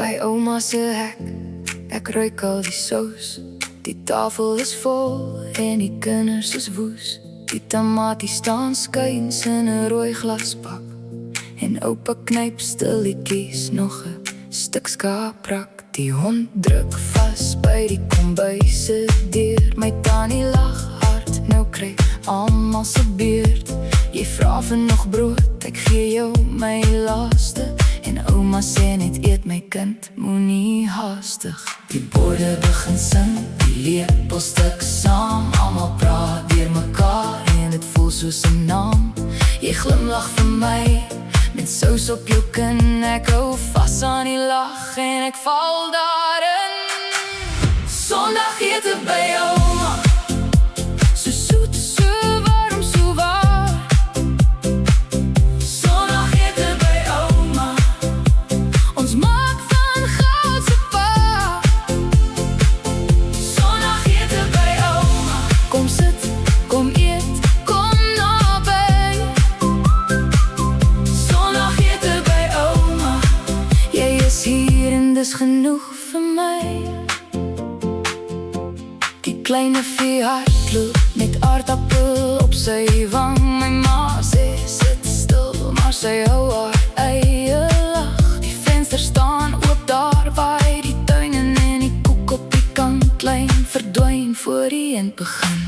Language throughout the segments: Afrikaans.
By ouma se hek, ek ruik al die sous. Die tafel is vol en die kinders is woes. Die tamatie staan skuins in 'n rooi glasbak. En oupa knyp stilletjies nog 'n stuk skaaprak. Die hond druk vas by die kombuis se deur. My tannie lag hard, nou kry almal se beurt. Jy vra vir nog brood, ek gee jou my laaste. En ouma sê net eet my kind, moenie haastig. Die borde begin sing, die lepels stuk saam. Almal praat deur mekaar en dit voel soos 'n naam. Jy glimlag vir my, met sous op jou kin. Ek hou vas aan die lag en ek val daarin. Sondagete by ouma, so soet, so warm, so waar. Sondagete by ouma, ons maak van goud se pa. Sondagete by ouma, kom sit, kom eet, kom naby. Sondagete by ouma, jy is hier en dis genoeg vir my. Die kleine veehart loop met aardappel op sy wang. My ma sê sit stil, maar sy hou haar eie lag. Die venster staan oop, daar waai die tuin en die koek op die kantlyn verdwyn voor die end begin.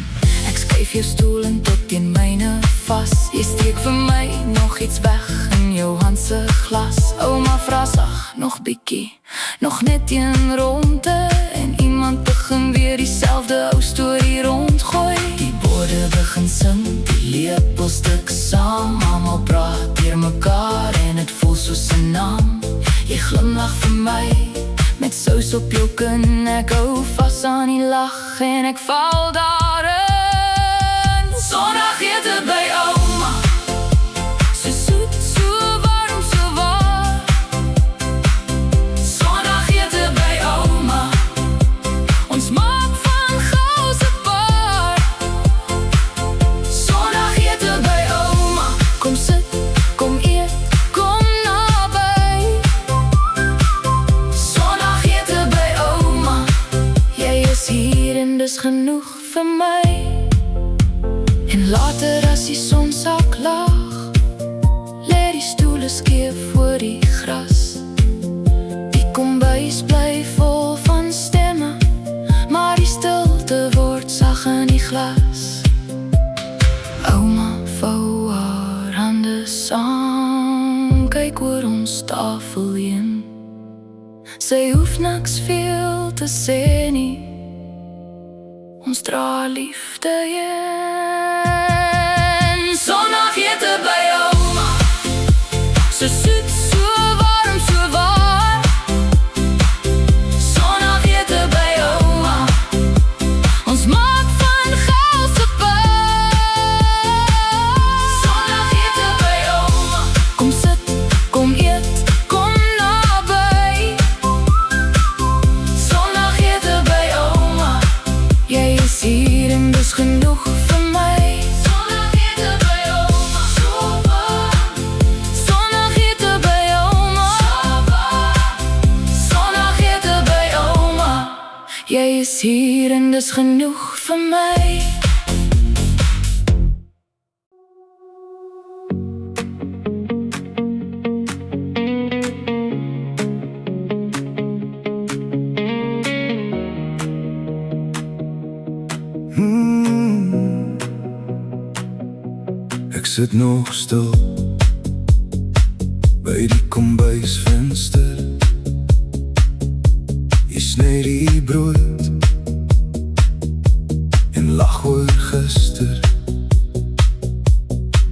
Ek skuif jou stoel en tot teen myne vas. Jy steek vir my nog iets weg in jou hand se glas. Ouma vra sag, nog bietjie, nog net een ronde. En iemand begin weer dieselfde ou storie rondgooi. Die borde begin sing, die lepels stuk saam. Almal praat deur mekaar en het voel soos 'n naam. Jy glimlag vir my, met sous op jou kin. Ek hou vas aan die lag en ek val daarin. Sondagete by ouma, so soet, so warm, so waar. Sondagete by ouma, ons maak van goud se paar. Sondagete by ouma, kom sit, kom eet, kom naby. Sondagete by ouma, jy is hier en dis genoeg vir my. En later as die son sak laag, lê die stoele skeef voor die gras. Die kombuis bly vol van stemme, maar die stilte word sag in die glas. Ouma vou haar hande saam, kyk oor ons tafel heen. Sy hoef niks veel te sê nie, ons dra liefde in. Sondagete by ouma, so soet, so warm, so waar. Sondagete by ouma, ons maak van goud se pa. Sondagete by ouma, kom sit, kom eet, kom naby. Sondagete by ouma, jy is hier en dis genoeg vir my. Sondagete by ouma, so warm. Sondagete by ouma, so warm. Sondagete by ouma, jy is hier en dis genoeg vir my. Ek sit nog stil by die kombuisvenster. Jy sny die brood en lag oor gister.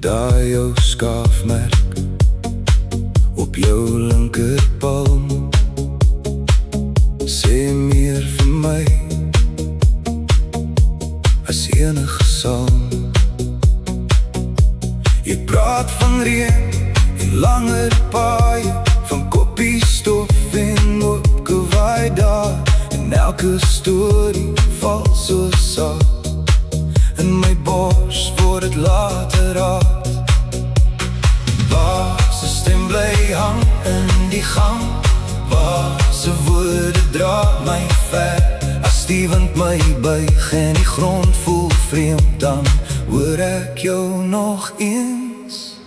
Daai jou skaafmerk op jou linkerpalm. Sê meer vir my as enige saam. Jy praat van reën en langer paaie, van koppiestof en opgewaai daar. En elke storie val so saak. In my bors word het later raad. Waar se stem bly hang in die gang, waar dra my ver. As die wind my buig en die grond voel vreemd, dan hoor ek jou nog eens.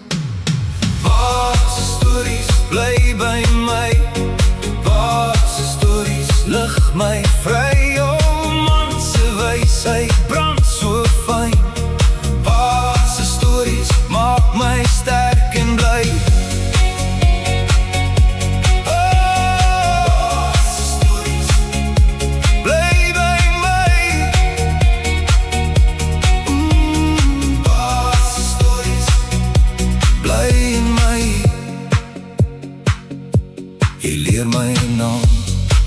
Pa's stories bly by my, Pa's stories lig my vry. O man se wysheid brand so fyn, Pa's stories maak my sterk en bly. Jy leer my naam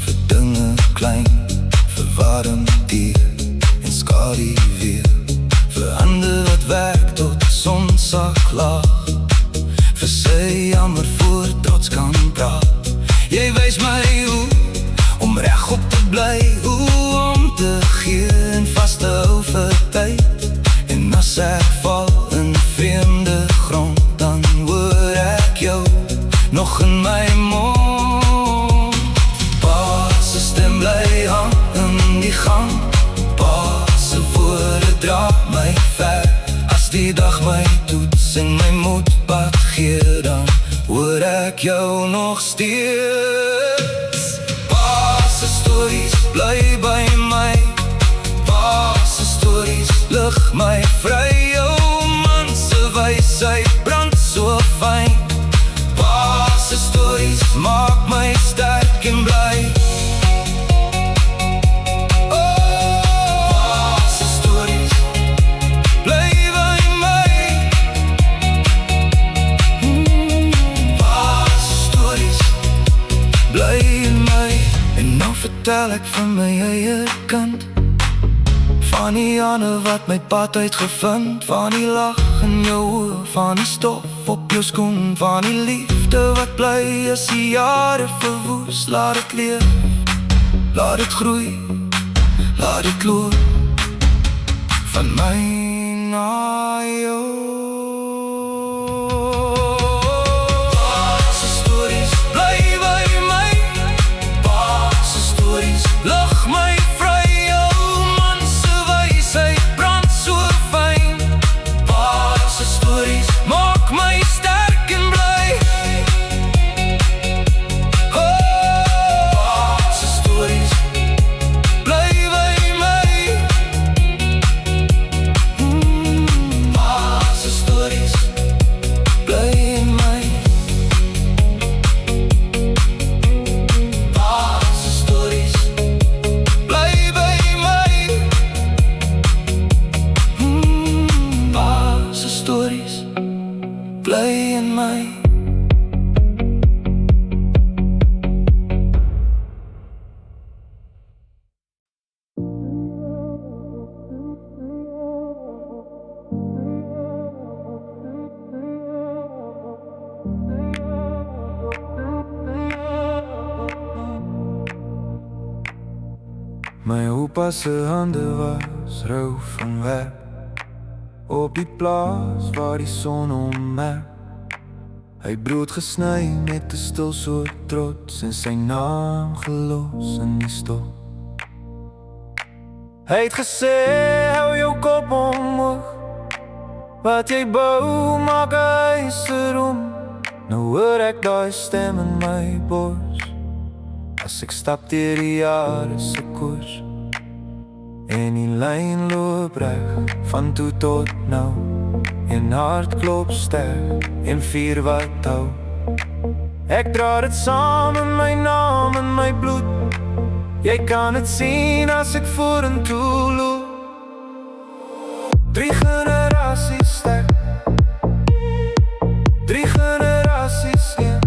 vir dinge klein, vir warm dier en skadu weer, vir hande wat werk tot son sak laag, vir sy jammer voor trots kan praat. Jy wys my hoe om regop te bly, hoe om te gee en vas te hou vir tyd. En as ek val in vreemde grond, dan hoor ek jou nog in my mond. Stem bly hang in die gang, Pa's woorde dra my ver. As die dag my toets en my moed pad gee, dan hoor ek jou nog steeds. Pa's stories bly by my, Pa's stories lig my vry. O man se wysheid brand so fyn, Pa's stories maak my sterk en bly. Vertel ek van my eie kant, van die ander wat my pad uitgevind, van die lach in jou oor, van die stof op jou skoen, van die liefde wat bly as die jare verwoes. Laat het leef, laat het groei, laat het loop, van my na jou. Lig my vry, o man se wysheid brand so fyn, Pa's stories maak my sterk en bly. Pa's stories bly by my, Pa's stories bly in my, Pa's stories stories bly in my. My oupa se hande was rou van werk, op die plaas waar die son ommerk. Hy het brood gesny met 'n stil soort trots en sy naam gelos in die stof. Hy het gesê, hou jou kop omhoog, wat jy bou maak 'n huis erom. Nou hoor ek daai stem in my bors, as ek stap deur die jare se koers. En die lyn loop reg, van toe tot nou. En hart klop sterk, en vuur wat hou. Ek dra dit saam in my naam, in my bloed. Jy kan het sien as ek vorentoe loop. 3 generasies sterk, 3 generasies een.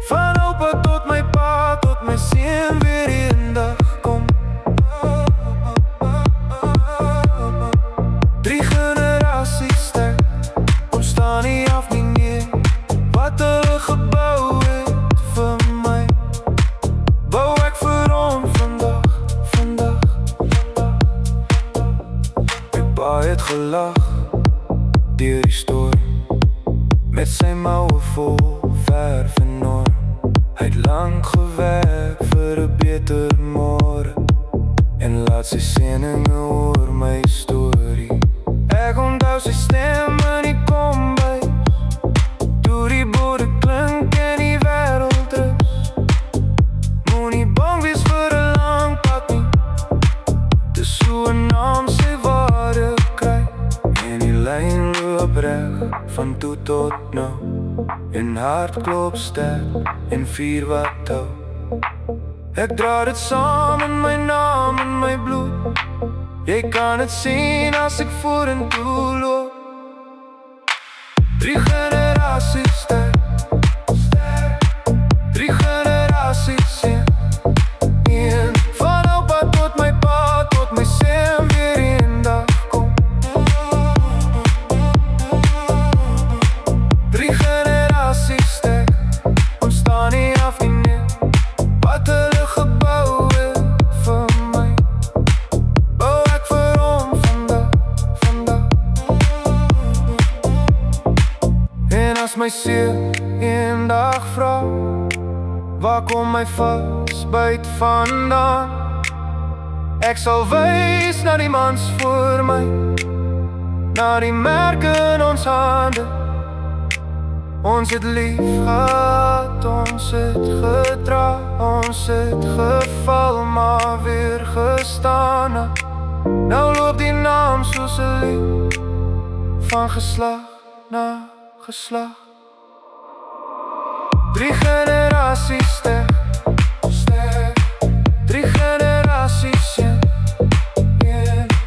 Van oupa tot my pa, tot my seun weer eendag kom. 3 generasies sterk, ons staan nie af nie meer. Wat hulle gebou het vir my, bou ek vir hom vandag. My pa het gelag deur die storm, met sy mouwe vol verf en norm. Hy het lank gewerk vir 'n beter môre en laat sy sieninge oor my storie. Ek onthou sy stem in die kombuis, toe die borde klink en die wêreld rus. Moenie bang wees vir 'n lang pad nie, dis hoe 'n naam sy waarde kry. En die lyn loop reg van toe tot nou, en hart klop sterk en vuur wat hou. Ek dra dit saam in my naam en my bloed. Jy kan het sien as ek vorentoe loop. 3 generasies sterk, 3 generasies een. Van oupa tot my pa, tot my seun weer eendag kom. 3 generasies sterk, ons staan nie af nie neer. Wat hulle gebou het vir my, bou ek vir hom vandag. En as my siel eendag vra, waar kom my vasbyt vandaan? Ek sal wys na die mans voor my, na die merke in ons hande. Ons het lief gehad, ons het gedra, ons het geval, maar weer gestaan. Nou loop die naam soos 'n lied, van geslag na geslag. 3 generasies sterk, 3 generasies een.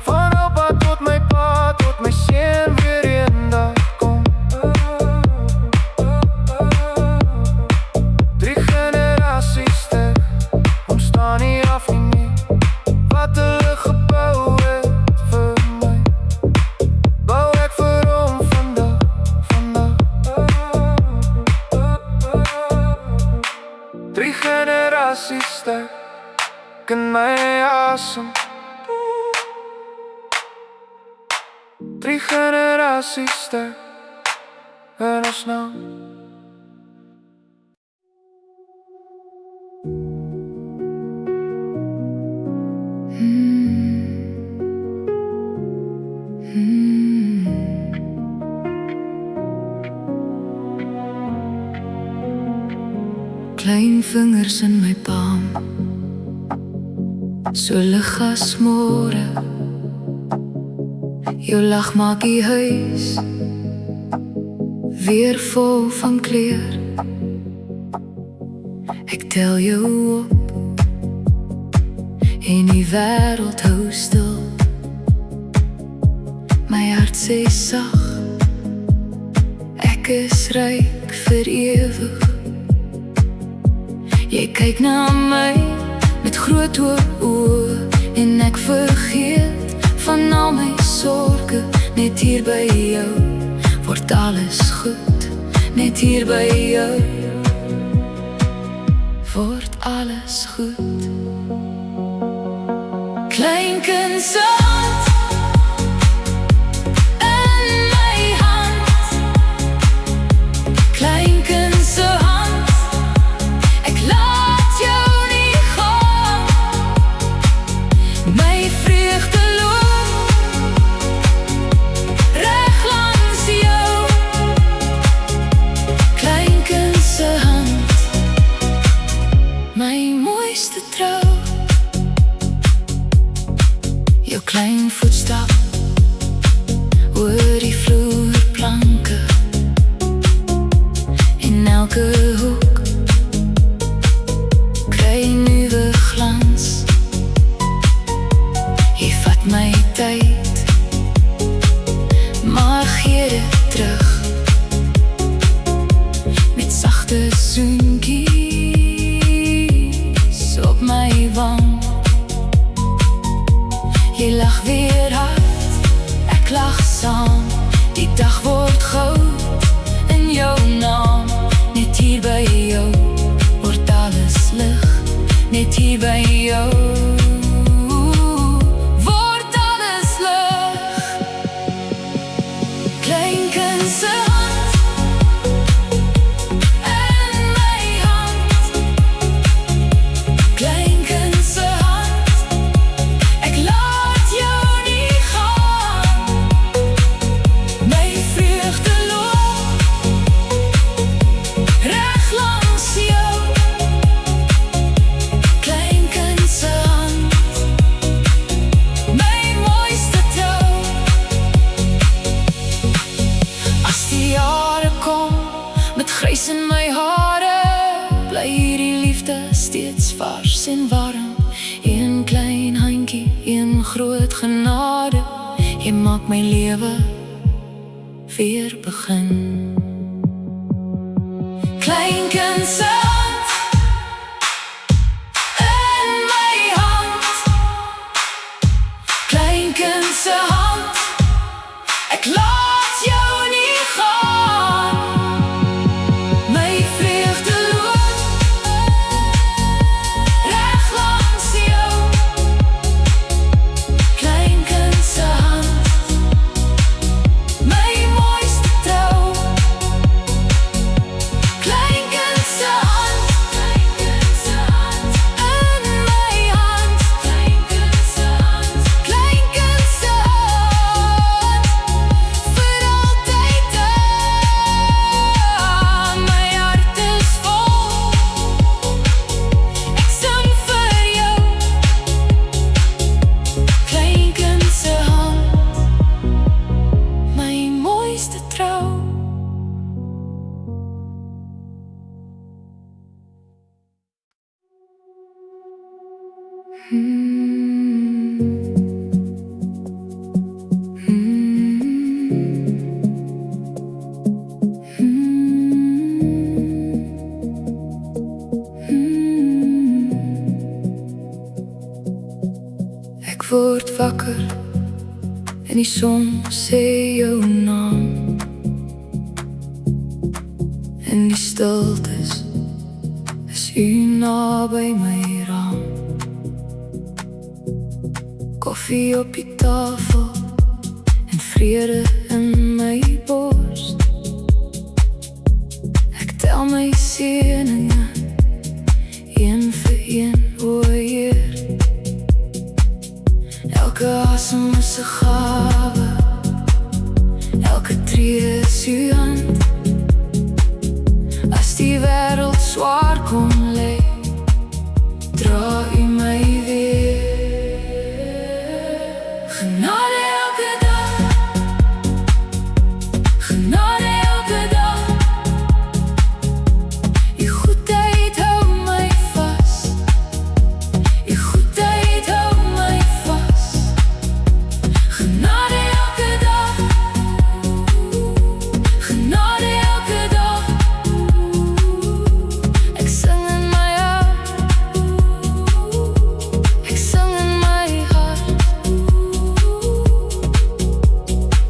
Van oupa tot my pa, tot my seun weer eendag kom. 3 generasies sterk, ons staan nie af nie meer. Wat hulle gebou het vir my, bou ek vir hom vandag. 3 generasies sterk in my asem. 3 generasies sterk in ons naam. Klein vingers in my palm, so lig as môre. Jou lag maak die huis weer vol van kleur. Ek tel jou op en die wêreld hou stil. My hart sê sag, ek is ryk vir ewig. Jy kyk na my met groot oë en ek vergeet van al my sorge. Net hier by jou word alles goed. Net hier by jou word alles goed. Klein kind se hand in my hand, klein kind se hand, ek laat jou nie gaan. My vreugde loop reg langs jou, klein kind se hand, my mooiste trou. Jou klein voetstap oor die vloerplanke, in elke hoek kry nuwe glans. Jy vat my tyd, maar gee dit terug met sagte soentjies op my wang. Jy lag weer hard, ek lag saam. Die dag word goud in jou naam. Net hier by jou word alles lig. Net hier by jou word alles lig. Klein kind se hand in my hand, grys in my hare, bly hierdie liefde steeds vars en warm. Een klein handjie, een groot genade, jy maak my lewe weer begin. Kleinkind se hand in my hand, kleinkind se hand, ek laat jou nie gaan. My vreugde loop reg langs jou, kleinkind se hand, my mooiste trou. Kleinkind se hand in my hand, kleinkind se hand, kleinkind se hand, vir altyd aan. My hart is vol, ek sing vir jou, kleinkind se hand, my mooiste trou. Ek word wakker en die son sê jou naam, en die stiltes is u naby my raam. Koffie op die tafel en vrede in my borst. Ek tel my seëninge een vir een, o Heer. Elke asem is 'n gawe, elke tree is u hand. As die wêreld swaar kom lê, dra u my weer. Genade elke dag, genade elke dag. U goedheid hou my vas, u goedheid hou my vas. Genade elke dag, genade elke dag. Ek sing in my hart, ek sing in my hart.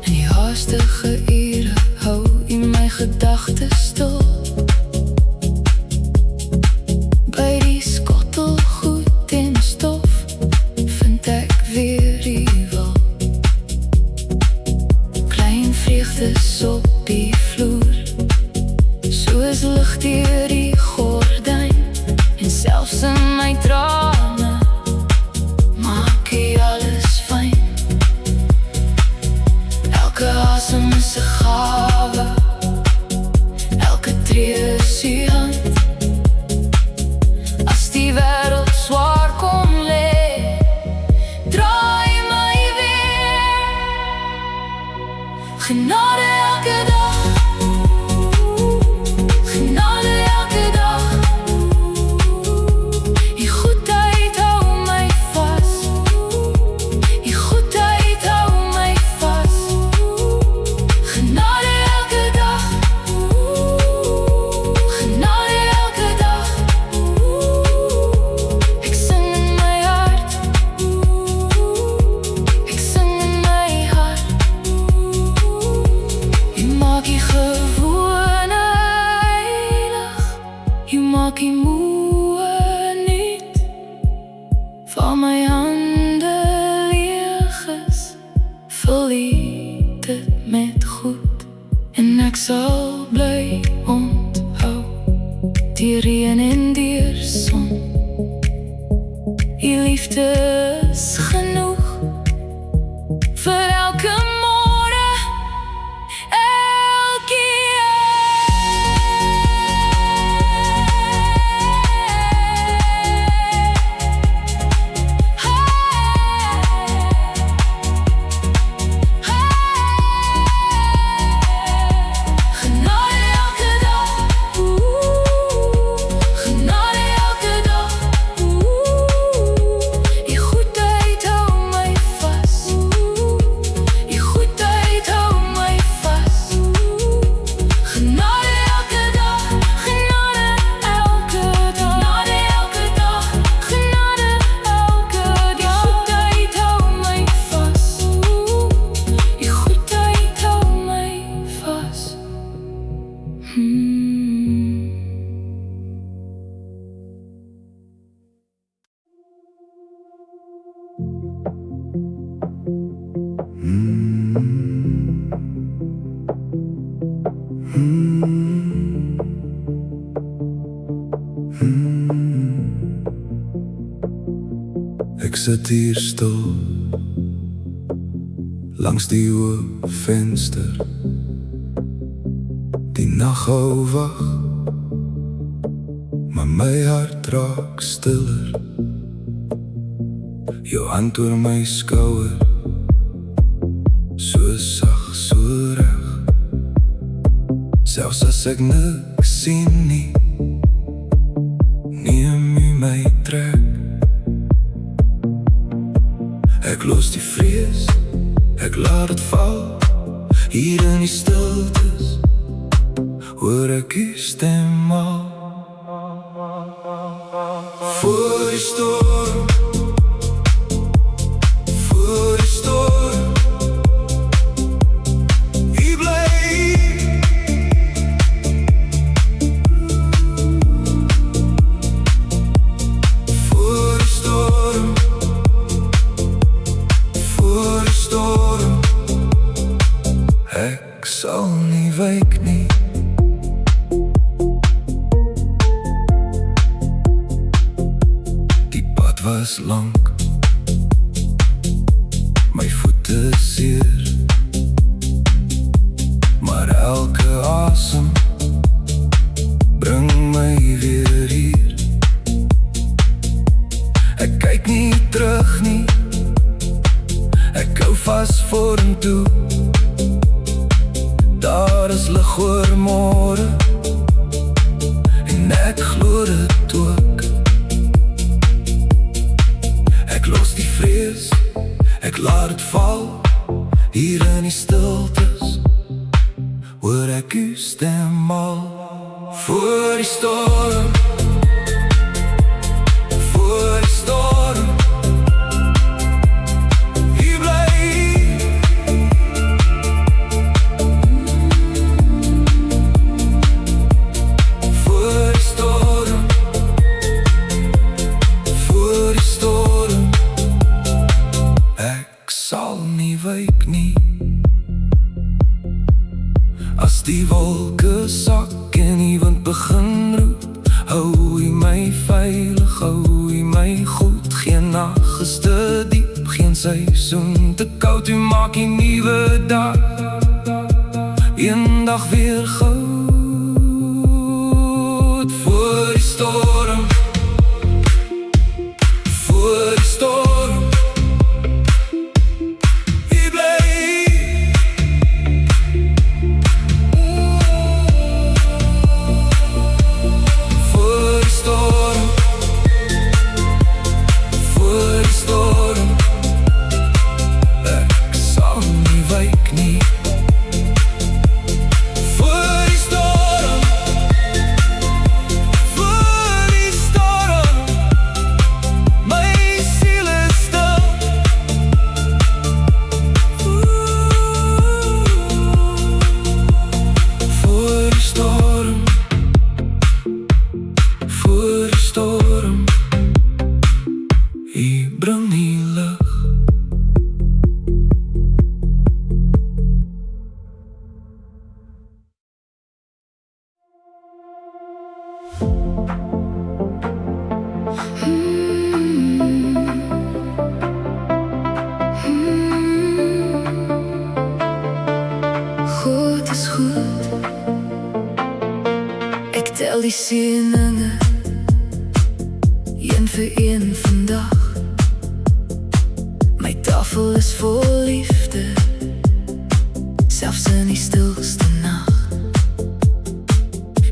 In die haastige ure hou u my gedagtes stil. By die skottelgoed en stof vind ek weer u wil. Klein vreugdes op die vloer, soos lig deur die gordyn, en selfs in my trane maak u alles fyn. Elke asem is 'n gawe, elke tree is u hand. As die wêreld swaar kom lê, draai my weer. Genade elke dag, genade elke dag. U goedheid hou my vas, u goedheid hou my vas. Genade elke dag, genade elke dag. Ek sing in my hart, ek sing in my hart. U maak die gewone heilig, u maak die moe nuut. Van my hande leeg is, vul u dit met goed. En ek sal bly onthou, die reën en die son. U liefde is genoeg vir elke môre, elke genade elke dag, sit hier stil langs die oop venster. Die nag hou wag, maar my hart raak stiller. Jou hand oor my skouer, so sag, so reg. Selfs as ek niks sien nie, neem u my trek. Ek los die vrees, ek laat het val. Hier in die stiltes hoor ek u stem al. Voor die storm, voor die storm, u bly hier. Voor die storm, voor die storm, ek sal nie wyk nie. Die pad was lank, my voete seer, maar elke asem bring my weer hier. Ek kyk nie terug nie, ek hou vas vorentoe. Daar is lig oor môre, en ek glo dit ook. Ek los die vrees, ek laat het val. Hier in die stiltes hoor ek u stem al. Voor die storm, voor die storm, u bly hier. Voor die storm, voor die storm, ek sal nie wyk nie. As die wolke sak en die wind begin roep, hou u my veilig, hou u my goed. Geen nag is te diep, geen seisoen te koud. U maak die nuwe dag, een dag weer goud. Voor die storm, voor die storm, u bly hier. Voor die storm, voor die storm, ek sal nie wyk nie. Voor die storm, voor die storm, my siel is stil. Voor die storm, voor die storm, u bring die lig. Goed is goed, ek tel die seëninge, een vir een vandag. My tafel is vol liefde, selfs in die stilste nag.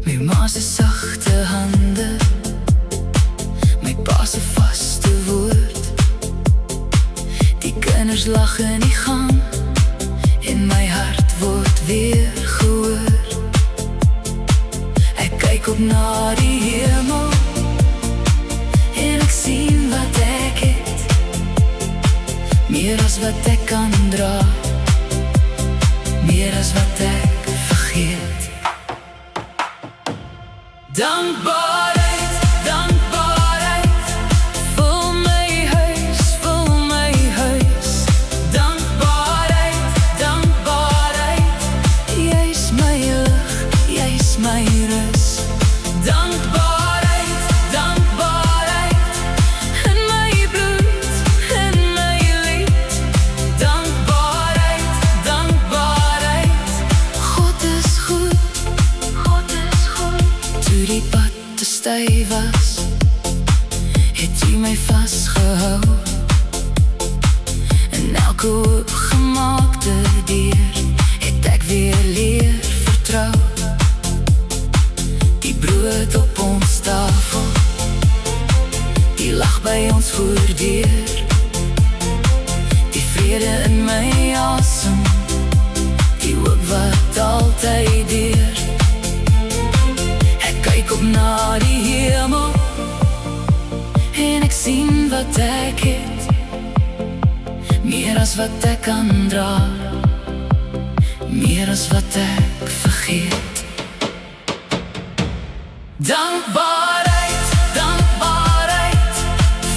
My ma se sagte hande, my pa se vaste woord. Die kinders lag in die gang, en my hart word weer gehoor. Ek kyk op na die hemel, en ek sien wat ek het, meer as wat ek kan dra, meer as wat ek vergeet. Dankbaarheid, dankbaarheid, vul my huis, vul my huis. Dankbaarheid, dankbaarheid, jy is my lig, jy is my rus. Dankbaarheid, dankbaarheid, in my bloed, styf was, het U my vasgehou. En elke oopgemaakte deur het ek weer leer vertrou. Die brood op ons tafel, die lag by ons voordeur, die vrede in my asem, die hoop wat altyd deur. Ek kyk op na die hemel en ek sien wat ek het, meer as wat ek kan dra, meer as wat ek vergeet. Dankbaarheid, dankbaarheid,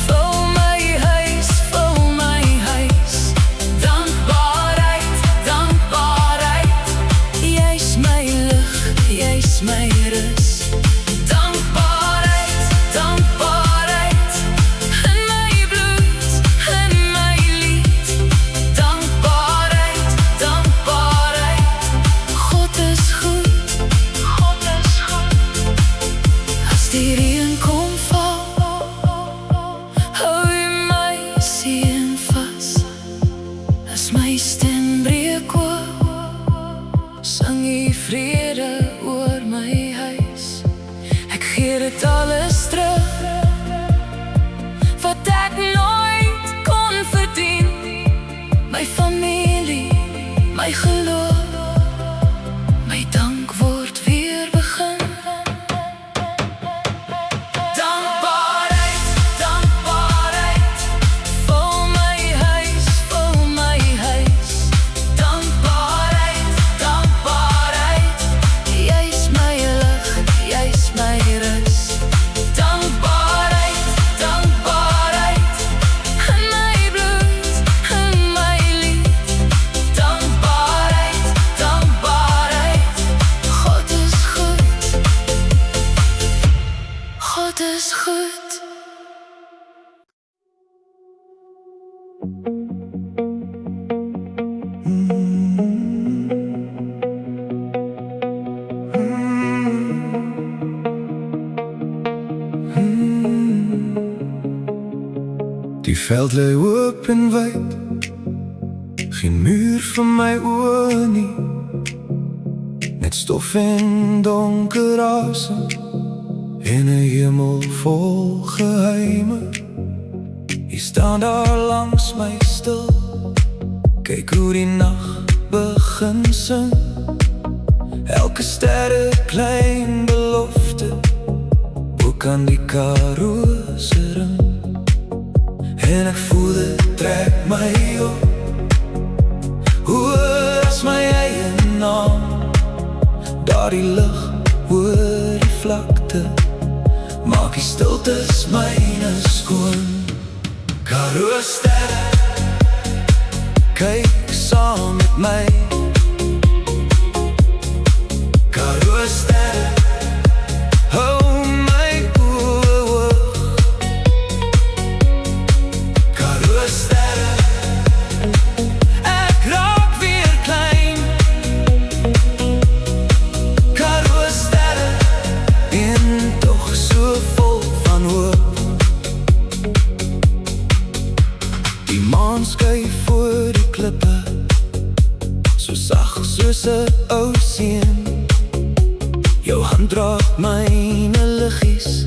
vul my huis, vul my huis. Dankbaarheid, dankbaarheid, jy's my lig, jy's my rus. Dankbaarheid, dankbaarheid, in my bloed, in my lied. Dankbaarheid, dankbaarheid, God is goed, God is goed. As die reën kom val, hou U my seën vas. As my stem breek oor, sing U vrede oor my huis. Ek gee dit alles terug, wat ek nooit kon verdien. My familie, my geloof, my dank word weer begin. Dankbaarheid, dankbaarheid, vul my huis, vul my huis. Dankbaarheid, dankbaarheid, jy's my lig, jy's my rus. Dankbaarheid, dankbaarheid, in my bloed, in my lied. Dankbaarheid, dankbaarheid, God is goed, God is goed. Die veld lê oop en wyd, geen muur vir my oë nie, net stof en donker asem, en 'n hemel vol geheime. Jy staan daar langs my stil, kyk hoe die nag begin sing. Elke ster 'n klein belofte, ook aan die Karoo se ring. En ek voel dit trek my op, hoor as my eie naam. Daardie lig oor die vlakte, maak die stiltes myne skoon. Karoo sterre, kyk saam met my. Karoo sterre, hou my oë hoog. Karoo sterre, ek raak weer klein. Karoo sterre, en tog so vol van hoop. Die maan skuif voor die klippe, so sag soos 'n ou seun. Jou hand draak myne liggies,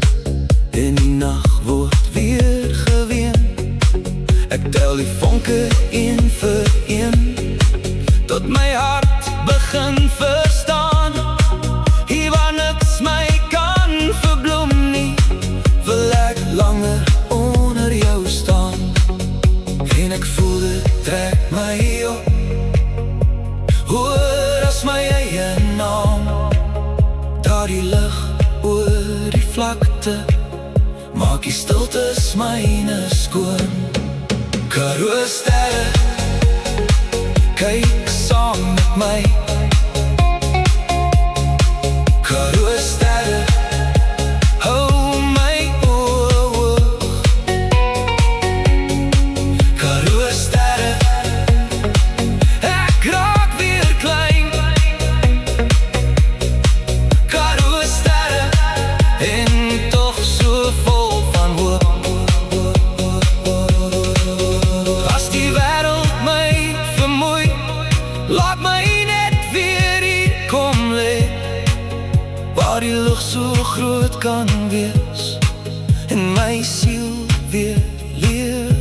en die nag word weer geween. Ek tel die vonke een vir een, tot my hart begin verstaan. Hier waar niks my kan verbloem nie, wil ek langer onder jou staan. En ek voel dit trek my op, hoor as my eie naam. Daardie lig oor die vlakte, maak die stiltes myne skoon. Karoo sterre, kyk saam met my. Karoo sterre, hou my oë hoog. Karoo sterre, ek raak weer klein. Karoo sterre, en die lug so groot kan wees en my siel weer leer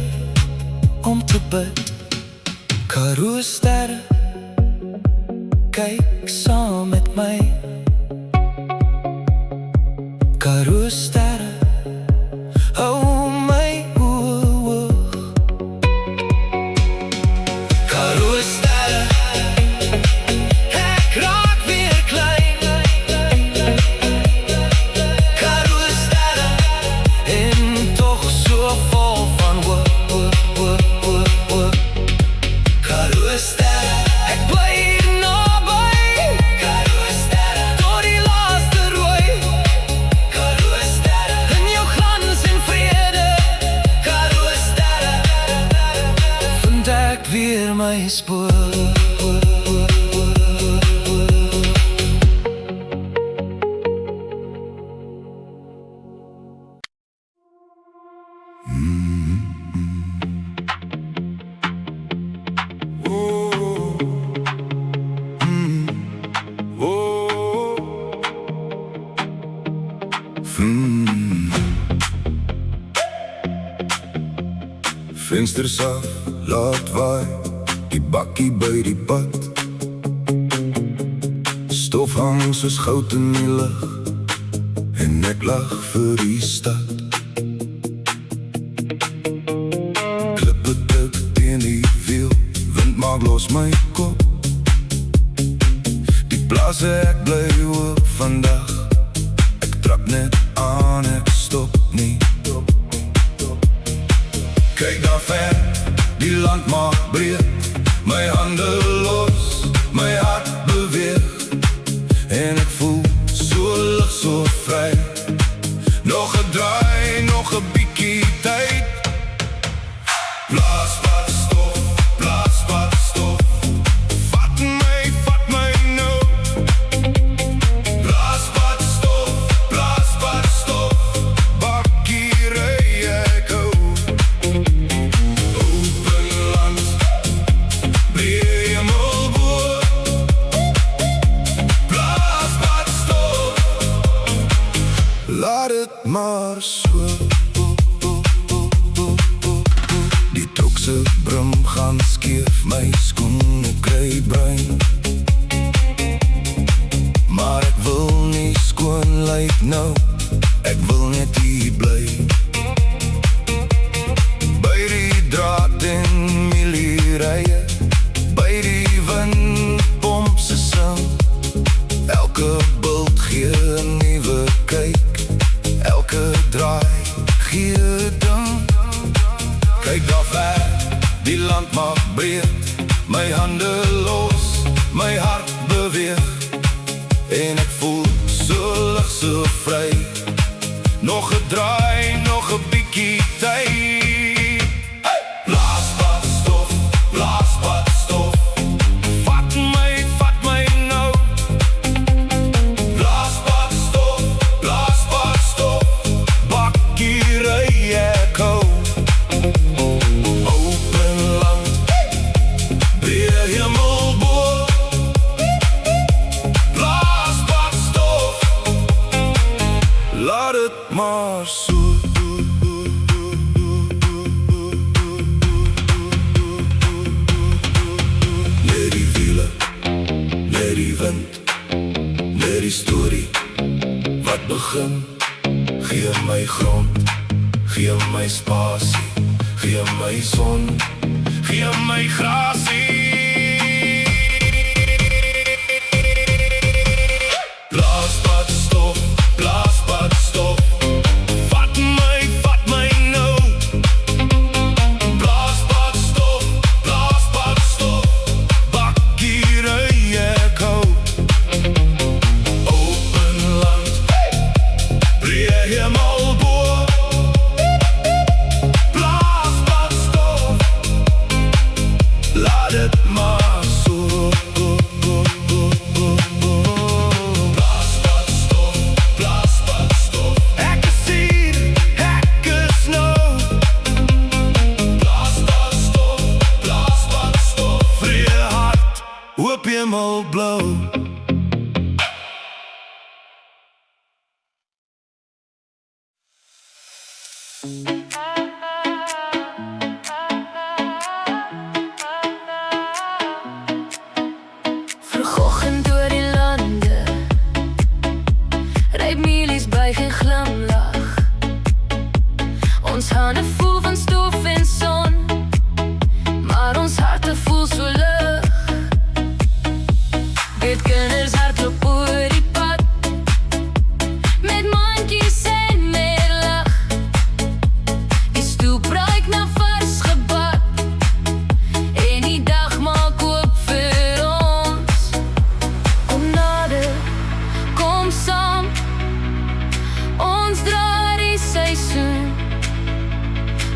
om te bid. Karoo sterre, kyk saam met my. Karoo sterre, hou my oë hoog. Karoo sterre, ek raak weer klein. Karoo sterre, en toch so vol van hoop. Karoo sterre, ek bly naby. Karoo sterre, tot die laaste rooi. Karoo sterre, in jou glans en vrede. Karoo sterre, vind ek weer my spoor. Vensters af, laat waai, die bakkie by die pad. Stof hang soos goud in die lug, en ek lag vir die stad. Klippe tik teen die wiel, wind maak los my kop. Die plase ek bly hoop vandag, ek trap net aan, ek stop nie. Kyk daar ver, die land maak breed, my hande los, my hart beweeg, en ek voel so lig, so vry. Nog 'n draai, nog 'n bietjie tyd. Blaas wat stof, vat my nou. Blaas wat stof, bakkie ry ek hou. Laat het maar so. Die trokse brum gaan skeef, my skoene kry bruin. Maar ek wil nie skoon lyk nou, ek wil net hier bly. By die draad en mielierye, by die windpomp se sing. Elke bult gee 'n nuwe kyk, elke draai gee 'n ding. Kyk daar ver, die land maak breed, my hande los, my hart beweeg, en ek voel so lig, so vry. Nog 'n draai, nog 'n bietjie tyd. Blaas wat stof, vat my nou. Blaas wat stof, bakkie ry ek hou. Open land, breë hemel bo. Blaas wat stof, laat het maar so. Net die wiele, net die wind, net die storie wat begin. Gee my grond, gee my spasie, gee my son, gee my grasie. Blaas wat stof, vat my nou. Blaas wat stof, bakkie ry ek hou. Open land, breë hemel bo. Blaas wat stof, laat het Vroegoggend door die lande, ry mielies by geen glimlach. Ons hande voel van stof en son, maar ons harte voel so lig. Weet kinders hardloop oor die pad, met mandjies en met lag. Die stoep ruik na vars gebak, en die dag maak oop vir ons. Kom nader, kom saam, ons dra die seisoen.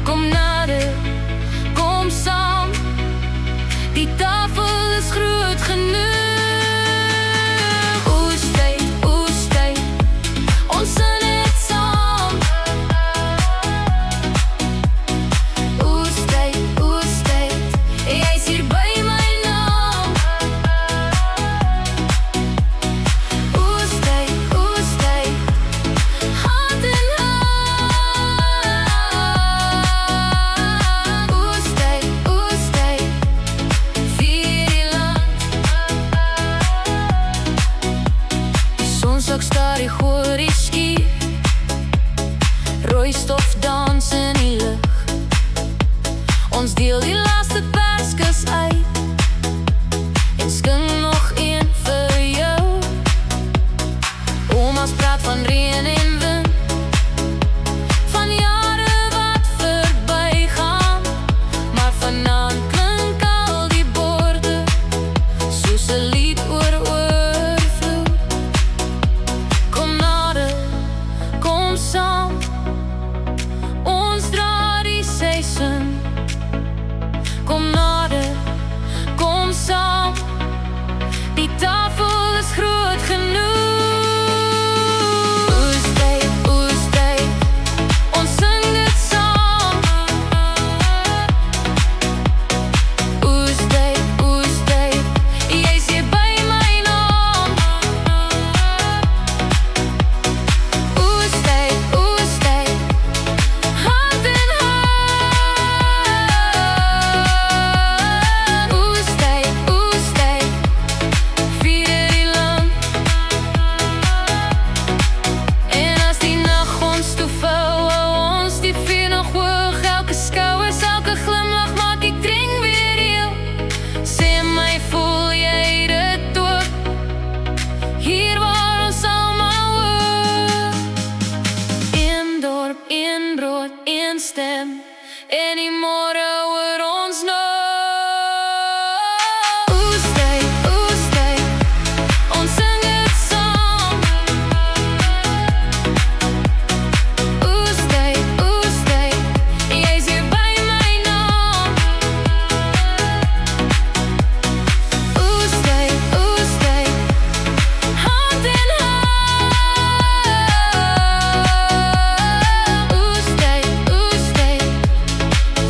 Kom nader, kom saam, die tafel is groot genoeg. Oestyd, oestyd, ons sing dit saam. Oestyd, oestyd, jy is hier by my naam. Oestyd, oestyd, hand in hand. Oestyd, oestyd, vier die land. Die son sak stadig oor die skier, rooi stof dans in die lug. Ons deel die laaste perskus uit, en skink nog een vir jou. Oma's praat van reën en wind, van jare wat verby gaan, maar vanaand klink al die borde soos 'n lied oor oorvloed. Kom nader, kom saam, ons dra die seisoen. Kom nader, kom saam, die tafel is groot genoeg. Oestyd, oestyd, ons sing dit saam. Oestyd, oestyd, jy is hier by my naam. Oestyd, oestyd, hand in hand. Oestyd, oestyd, vier die land. En as die nag ons toe vou, hou ons die vuur nog hoog. Elke skouers, elke glimlach maak die kring weer heel. Sê my, voel jy dit ook? Hier waar ons almal hoor. Een dorp, een brood, een stem, en die môre oor ons nog. Oestyd, oestyd, ons sing dit saam. Oestyd, oestyd, jy is hier by my naam. Oestyd, oestyd, hand in hand. Oestyd, oestyd,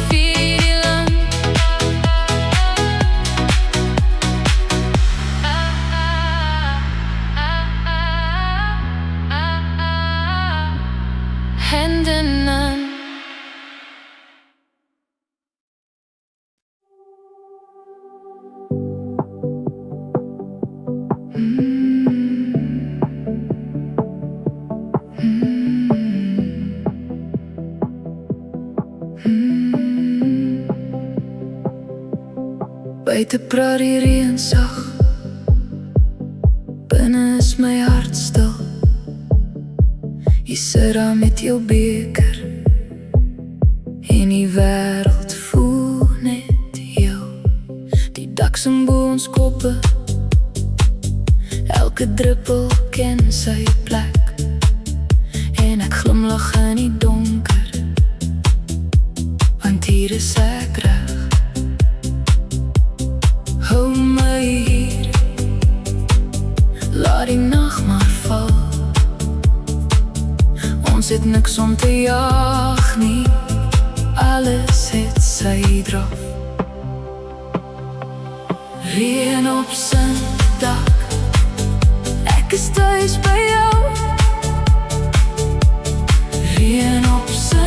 vier die land. Hand in hand. Buite praat die reën sag, binne is my hart stil. Jy sit daar met jou beker, en die wêreld voel net jou. Die dak sing bo ons koppe, elke druppel ken sy plek. En ek glimlag in die donker, want hier is ek reg. Hou my hier, laat die nag maar val. Ons het niks om te jag nie, alles het sy draf. Reën op sy dak, ek is thuis by jou. Reën op sy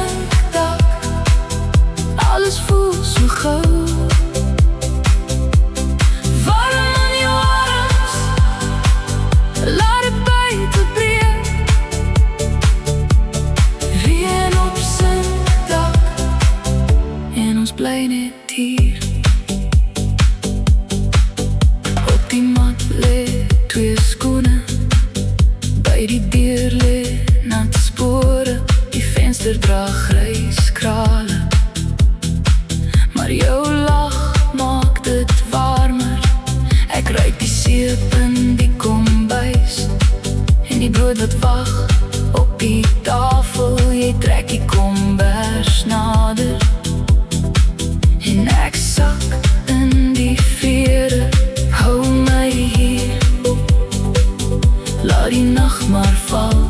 brood wat wag op die tafel. Jy trek die kombers nader en ek sak in die vere. Hou my hier, laat die nacht maar val.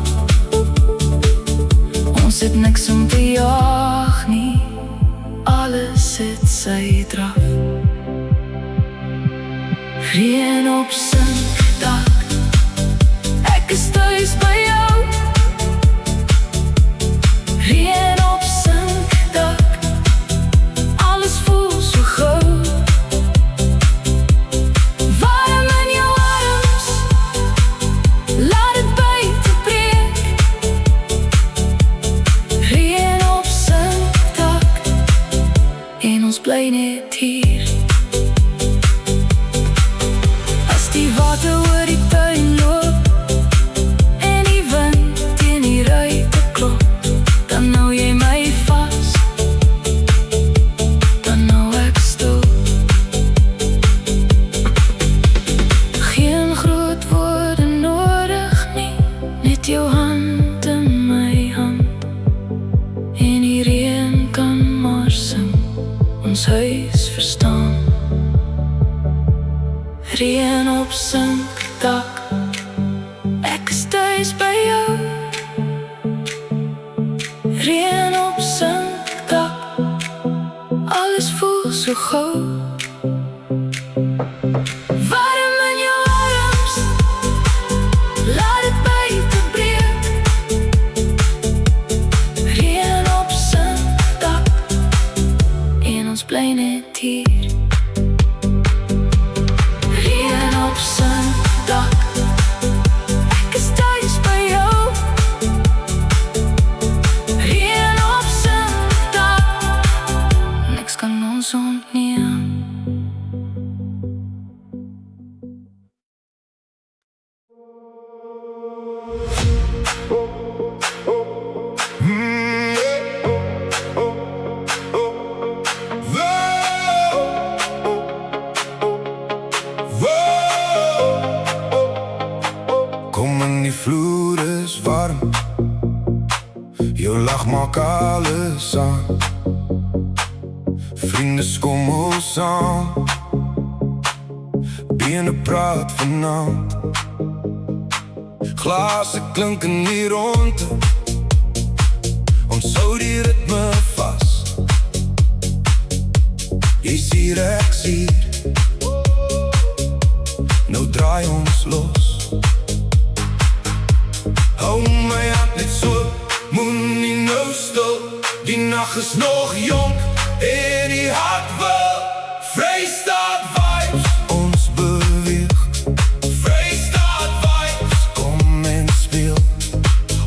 Ons het niks om te jaag nie, alles het sy draf. Reën op sinkdak, ek is thuis by jou. Reën op sinkdak, alles voel so gou. Warm in jou arms, laat het buite breek. Reën op sinkdak, en ons bly net hier. Die water oor die tuin loop en die wind teen die ruite klop, dan hou jy my vas, dan hou ek stil. Geen groot woorde nodig nie, net jou hand in my hand, en die reën kan maar sing, ons huis verstaan. Reën op sinkdak, ek is thuis by jou. Reën op sinkdak, alles voel so gou. Warm in jou arms, laat het buite breek. Reën op sinkdak, en ons bly net hier. Ek is thuis by jou. Reën op sinkdak, niks kan ons ontneem. Kom in die vloer is warm, jou lach maak alles aan. Vriende skommel saam, bene praat vanaand. Glase klink in die ronde, ons hou die ritme vas. Jy sier ek sier, nou draai ons los. Hou my hand net so, moenie nou stil. Die nacht is nog jong en die hart wil. Vrystaat vibes, ons beweeg. Vrystaat vibes, kom en speel.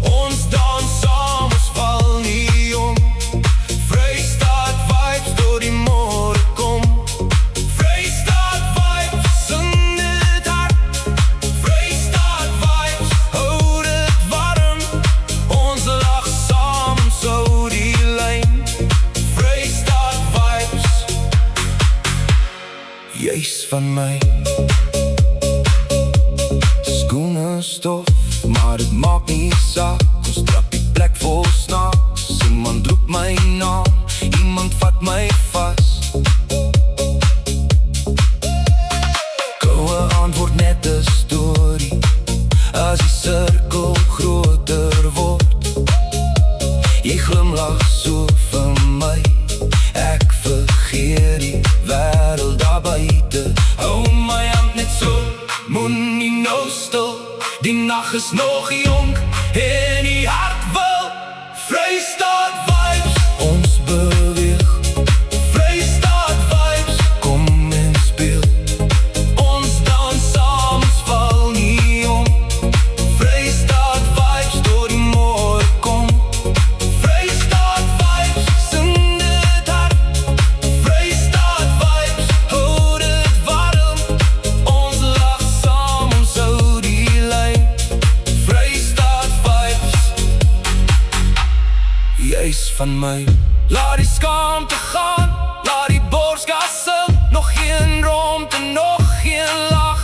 Ons dans saam, ons val nie om. Vrystaat vibes, door die môre kom. Vrystaat vibes, sing dit hard. Vrystaat vibes, hou dit warm. Ons lag saam, so die lyn. Vrystaat vibes, jy's van my. Skoene stof, maar dit maak nie saak. Ons trap die plek vol snaaks. Iemand roep my naam, iemand vat my vas. Koue antwoord net 'n storie, as die sirkel groter word. Jy glimlach so vir my, ek vergeet die wêreld daar buite. Hou my hand net so, moenie nou stil. Die nacht is nog jong en die hart wil. Vrystaat vibes, ons beweeg. Vrystaat vibes, kom en speel. Ons dans saam, ons val nie om. Vrystaat vibes, door die môre kom. Vrystaat vibes, sing dit hard. Vrystaat vibes, hou dit warm. Ons lag saam, ons hou die lyn. Vrystaat vibes, jy's van my. Laat die skaamte gaan, laat die borskas sing. Nog geen romte, nog geen lach,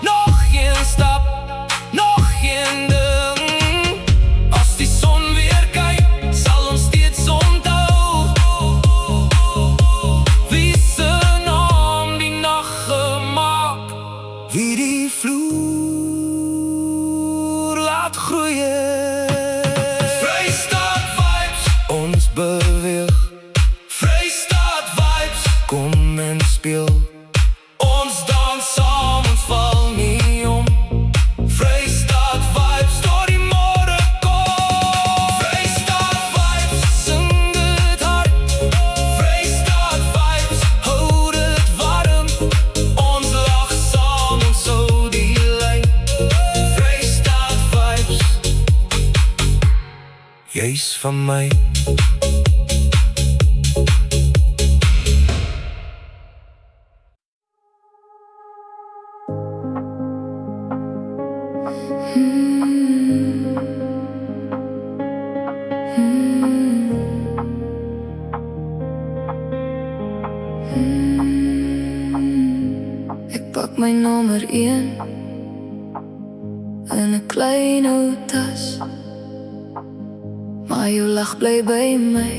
nog geen stap, nog geen ding laat groeien. Vrystaat Vibes, ons beweeg. Vrystaat Vibes, kom en speel. Ons dans saam, ons val nie om. Vrystaat Vibes, tot die môre kom. Vrystaat Vibes, sing dit hard. Vrystaat Vibes, hou dit warm. Ons lag saam, ons hou die lyn. Vrystaat Vibes, jy's van my. Ek pak my nommer 1 in 'n klein ou tas, maar jou lag bly by my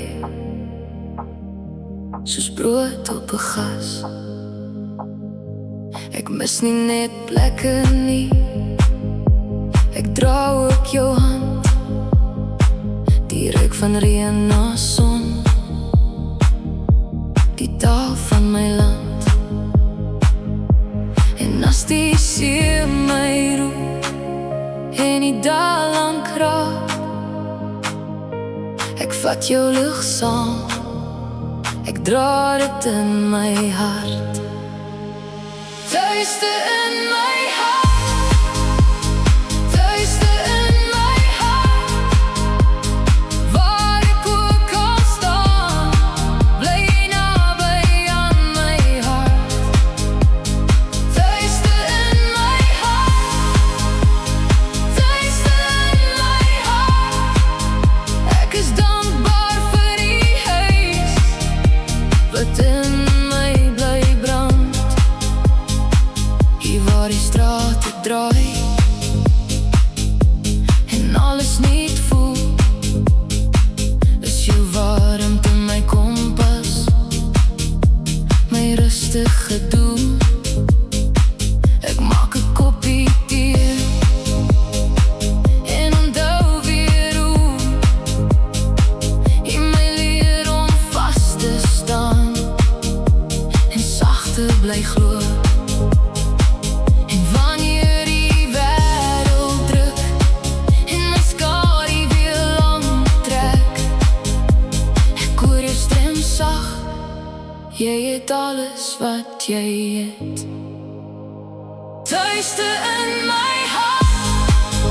soos brood op 'n gas. Ek mis nie net plekke nie, ek dra ook jou hand, die reuk van reën na son, die taal van my land. En as die see my roep en die daal lank raak, ek vat jou lug saam, ek dra dit in my hart. Tuiste in my hart, tuiste in my hart, waar ek ook kan staan, bly naby aan my hart. Tuiste in my hart, tuiste in my hart, ek is dankbaar vir die huis wat in my bly brand. Hier waar die strate draai en alles niet voel, is jou warmte my kompas, my rustige doel. Ek maak 'n koppie tee en onthou weer hoe jy my leer om vas te staan en sagte bly glo. En wanneer die wêreld druk en my skadu weer lang trek, ek hoor jou stem sag, jy het alles wat jy het. Tuiste in my hart,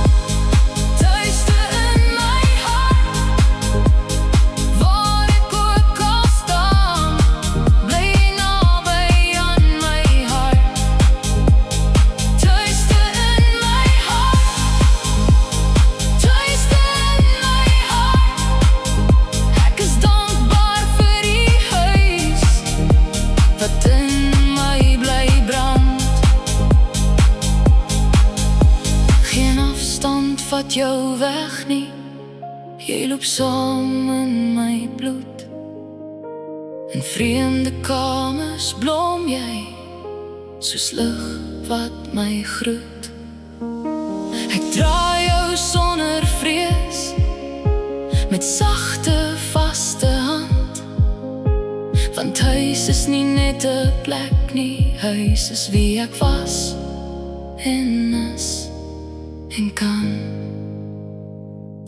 tuiste in my hart, waar ek ook kan staan, bly naby aan my hart. Tuiste in my hart, tuiste in my hart, ek is dankbaar vir die huis wat in my bly brand. Geen afstand vat jou weg nie, jy loop saam in my bloed. In vreemde kamers blom jy, soos lig wat my groet. Ek dra jou sonder vrees, met sagte vaste hand, want huis is nie net 'n plek nie, huis is wie ek was en is en kan.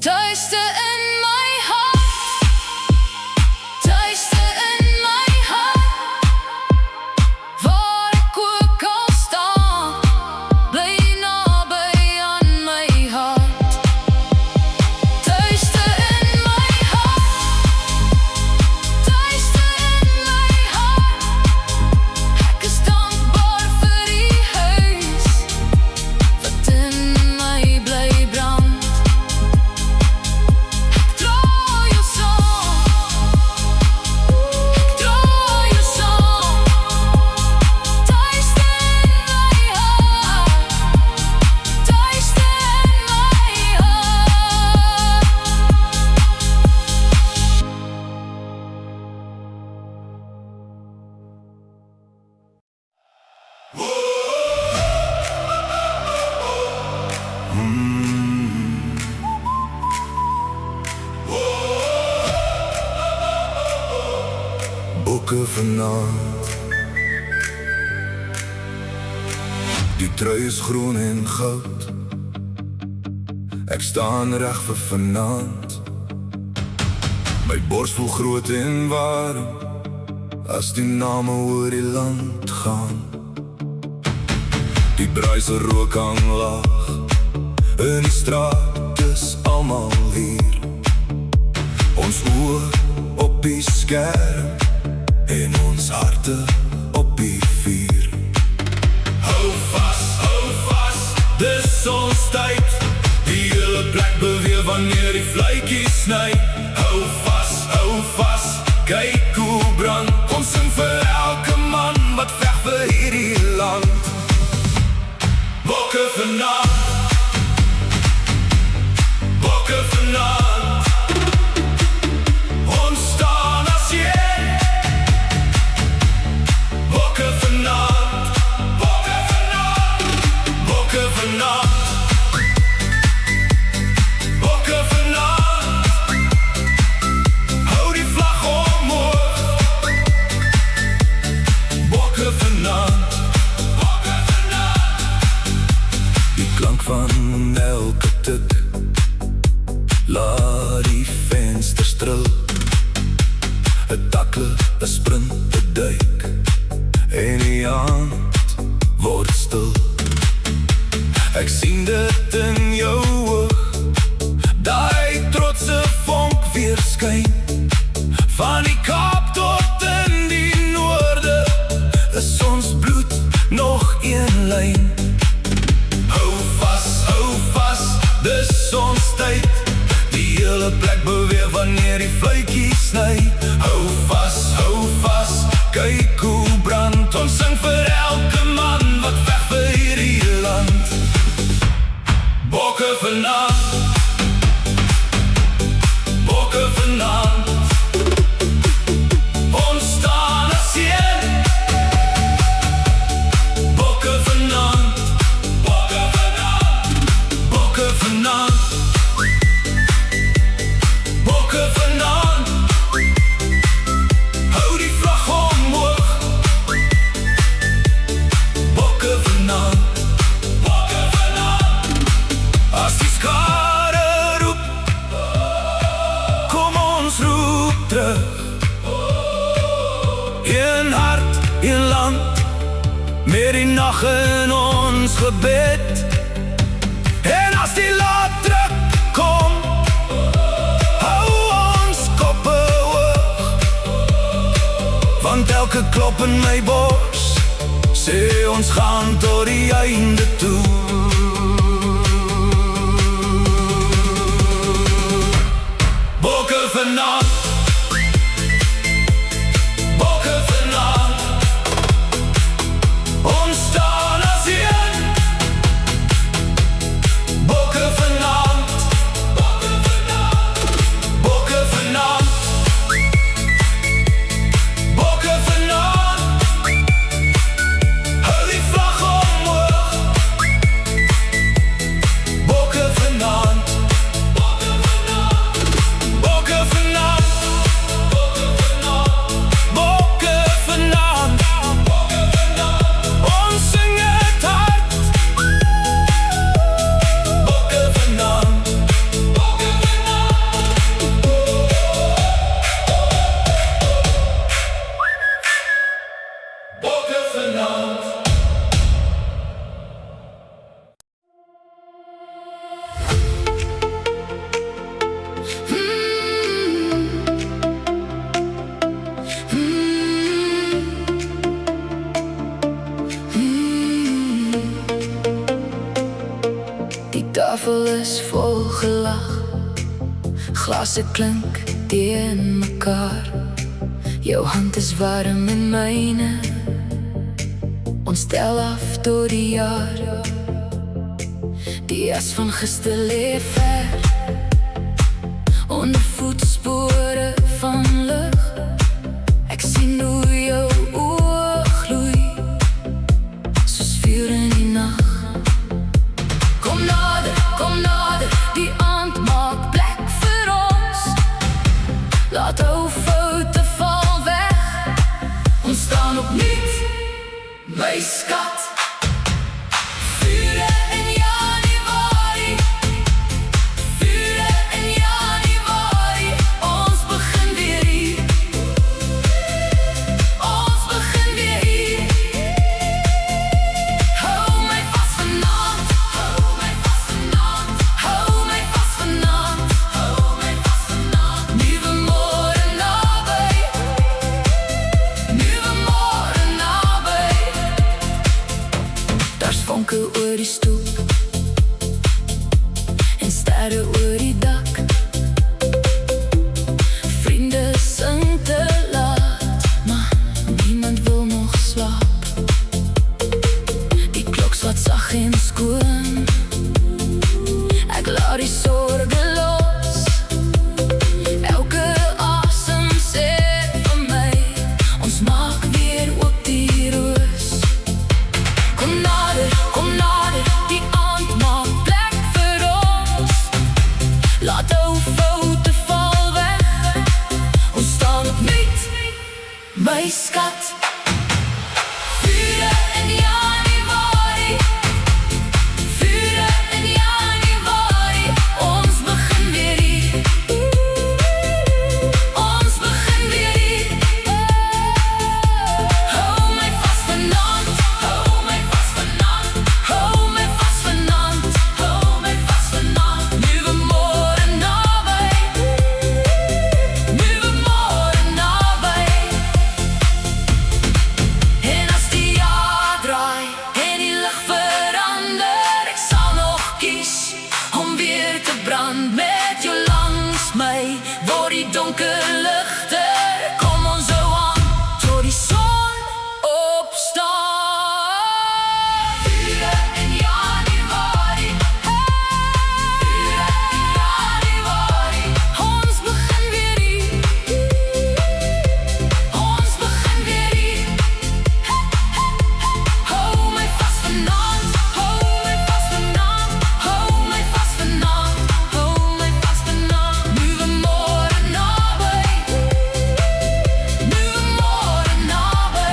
Tuiste in my hart, tuiste in my hart, waar ek ook kan staan, bly naby aan my hart. Tuiste in my hart, tuiste in my hart, ek is dankbaar vir die huis wat in my bly brand. Ek dra jou saam, ek dra jou saam, tuiste in my hart, tuiste in my hart. Bokke vanaand. Die trui is groen en goud. Ek staan reg vir vanaand. My bors voel groot en warm as die name oor die land gaan. Die bruise rook hang laag in die straat is almal hier. Ons oë op die skerm en ons harte op die vuur. Hou vas, dis ons tyd. Die hele plek beweeg wanneer die vletjies sny. Hou vas, kyk hoe brand. Ons sing vir elke man wat veg vir hierdie land. Bokke vanaand, bokke vanaand. Ons staan as een. Bokke vanaand, bokke vanaand, bokke vanaand. Bokke vanaand, hou die vlag omhoog. Bokke vanaand, bokke vanaand. Die klank van elke tik laat die vensters tril. 'n takle, 'n sprint, 'n duik en die aand word stil. Ek sien dit in jou oog, daai trotse vonk weer skyn. Van die Kaap tot in die noorde is ons bloed nog een lyn. Hou vas, dis ons tyd. Die hele plek beweeg wanneer die vletjies sny. Hou vas, kyk hoe brand. Ons sing vir elke man wat veg vir hierdie land. Bokke vanaand, bokke vanaand. Ons staan as een. Bokke vanaand, bokke vanaand, bokke vanaand. Bokke vanaand, hou die vlag omhoog. Bokke vanaand, bokke vanaand. As die skare roep, kom ons roep terug. Een hart, een land, met die nag in ons gebed. En as die laat terugkom, hou ons koppe hoog. Want elke klop in my bors sê ons gaan tot die einde toe. Bokke vanaand, bokke vanaand. Ons staan as een. Bokke vanaand, bokke vanaand, bokke vanaand. Bokke vanaand, hou die vlag omhoog. Bokke vanaand, bokke vanaand, bokke vanaand, bokke vanaand, bokke vanaand, bokke vanaand. Ons sing het hard. Bokke vanaand, bokke vanaand. Bokke vanaand. Die tafel is vol gelach, glasse klink teen mekaar. Jou hand is warm in myne, ons tel af door die jaar. Die as van gister lê ver, onder voetspore van lig. Ek sien hoe jou oë gloei, soos vuur in die nag. Kom nader, die aand maak plek vir ons. Laat ou foute val weg, die stoep en sterre oor die dak. Vriende sing te laat, maar niemand wil nog slaap. Die klok slaat sag en skoon, ek laat die sorge los. Elke asem sê vir my, ons maak weer oop die roos. Kom nader, die aand maak plek vir ons. Laat ou foute val weg, ons staan opnuut, my skat. Vure in Januarie, vure in Januarie, ons begin weer hier. Ons begin weer hier. Hou my vas vanaand, hou my vas vanaand, hou my vas vanaand, hou my vas vanaand. Nuwe môre naby, nuwe môre naby. En as die jaar draai en die lig verander, ek sal nog kies om weer te brand met jou langs my. Word die donker ligter, kom ons hou aan tot die son opstaan. Vure in Januarie, vure in Januarie, ons begin weer hier. Ons begin weer hier. Hou my vas vanaand, hou my vas vanaand, hou my vas vanaand, hou my vas vanaand. Nuwe môre naby, nuwe môre naby.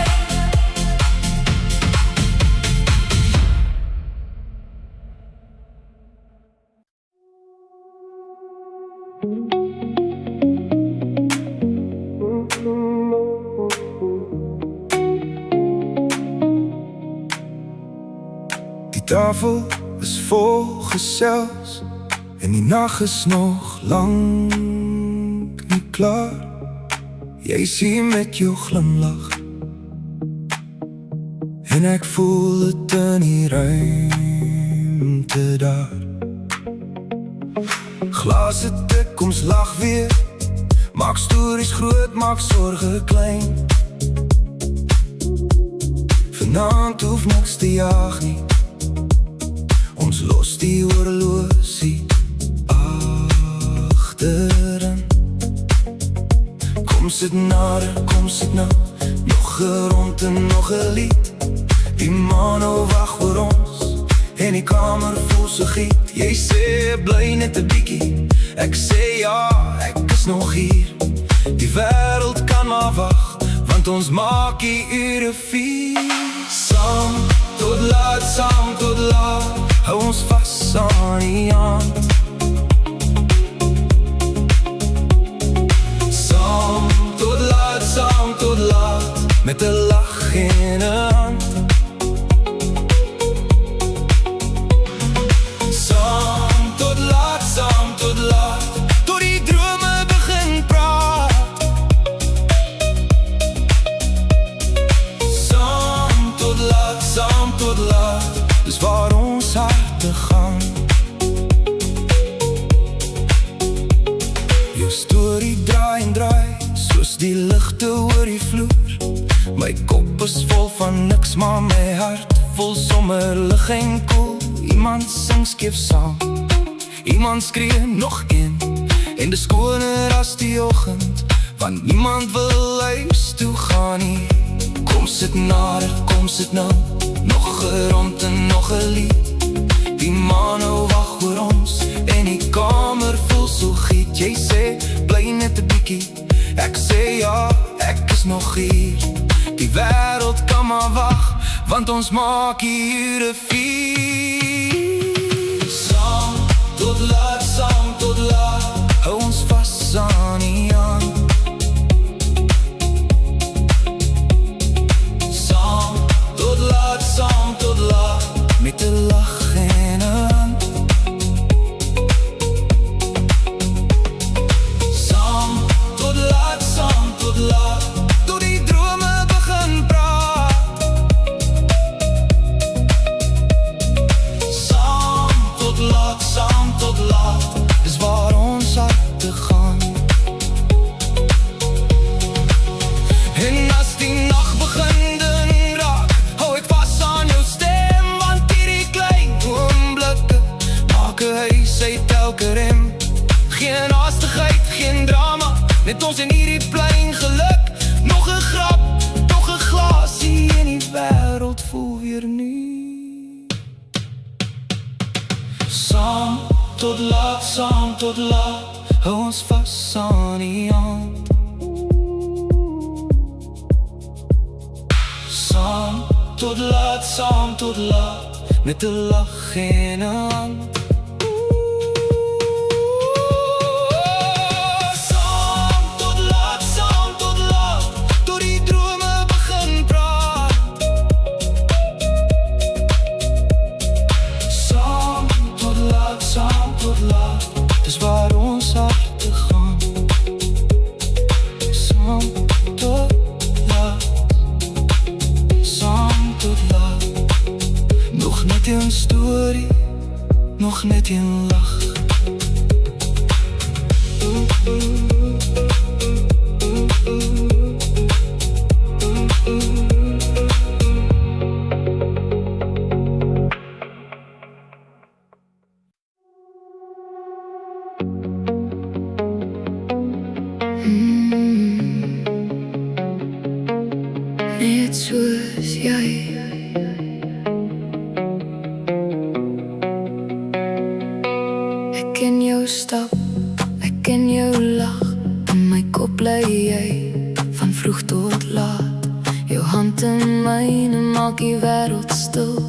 Die tafel is vol gesels en die nag is nog lank nie klaar. Jy sien met jou glimlach en ek voel het in die ruimte daar. Glase dik, ons lag weer, maak stories groot, maak sorge klein. Vanaand hoef niks te jaag nie, ons los die oorloosie agterin. Kom sit nader, kom sit nou, nog 'n rond en nog 'n lied. Die maan nou wag oor ons en die kamer voel so giet. Jy sê bly net 'n bietjie, ek sê ja, ek is nog hier. Die wêreld kan maar wag, want ons maak die ure vier. Saam tot laat, saam tot laat, hou ons vas aan die aand. Saam tot laat, met 'n lach in 'n hand. Saam tot laat, tot die drome begin praat. Saam tot laat, dis waar ons harte gaan. Jou storie draai en draai, soos die ligte oor die vloer. My kop is vol van niks, maar my hart vol sommer lig en koel. Iemand sing skief saam, iemand skree nog een, en dis skoner as die oggend, want niemand wil huis toe gaan nie. Kom sit nader, kom sit nou, nog 'n rond en nog 'n lied. Die maan nou wag oor ons en die kamer voel so giet. Jy sê bly net 'n bietjie, ek sê ja, ek is nog hier. Die wêreld kan maar wag, want ons maak die ure vier. Saam tot laat, hou ons vas aan die aand. Saam tot laat, met 'n lach in 'n hand. Saam tot laat, tot die drome begin praat. elke rem. Geen haastigheid, geen drama, net ons in hierdie plein geluk. Nog 'n grap, nog 'n glasie en die wêreld voel weer nuut. Saam tot laat, hou ons vas aan die hand. Saam tot laat, met 'n lach en 'n hand. Dis waar ons harte gaan. Saam tot laat, saam tot laat. Nog net een storie, nog net een lach. Net soos jy. Ek ken jou stap, ek ken jou lach. In my kop bly jy, van vroeg tot laat. Jou hand in myne maak die wêreld stil.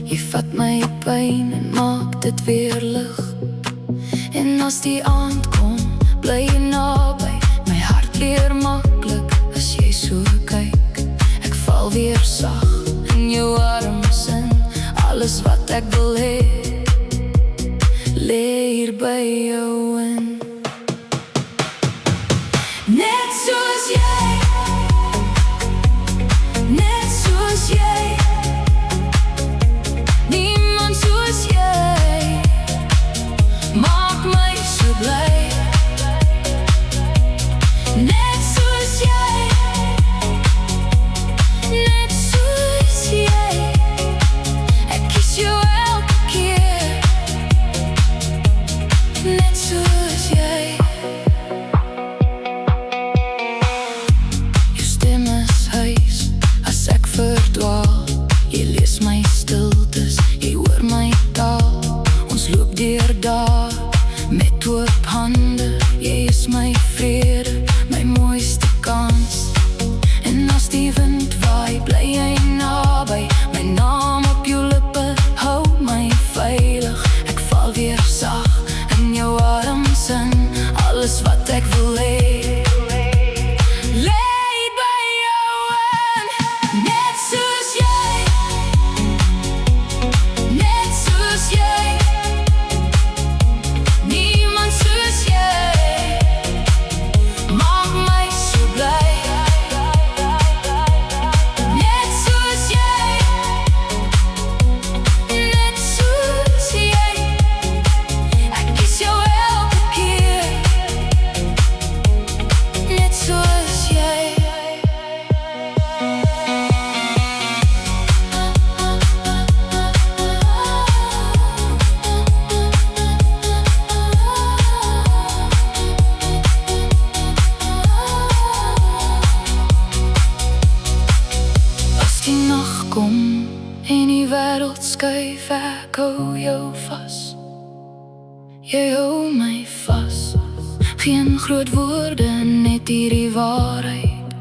Jy vat my pyn en maak dit weer lig. En as die aand kom, bly jy naby. My hart leer maklik as jy so kyk. Weer sag in jou arms en alles wat ek wil hê, lê hier by jou in. Net soos jy, net soos jy. Niemand soos jy maak my so bly. Net soos jy. Met oop hande, jy is my vrede, my mooiste kans. En as die wind waai, bly jy naby. My naam op jou lippe, hou my veilig. Ek val weer sag in jou arms en alles wat ek wil hê, lê by jou in. Net soos jy, net soos jy. Kom en die wêreld skuif, ek hou jou vas. Jy hou my vas. Geen groot woorde, net hierdie waarheid.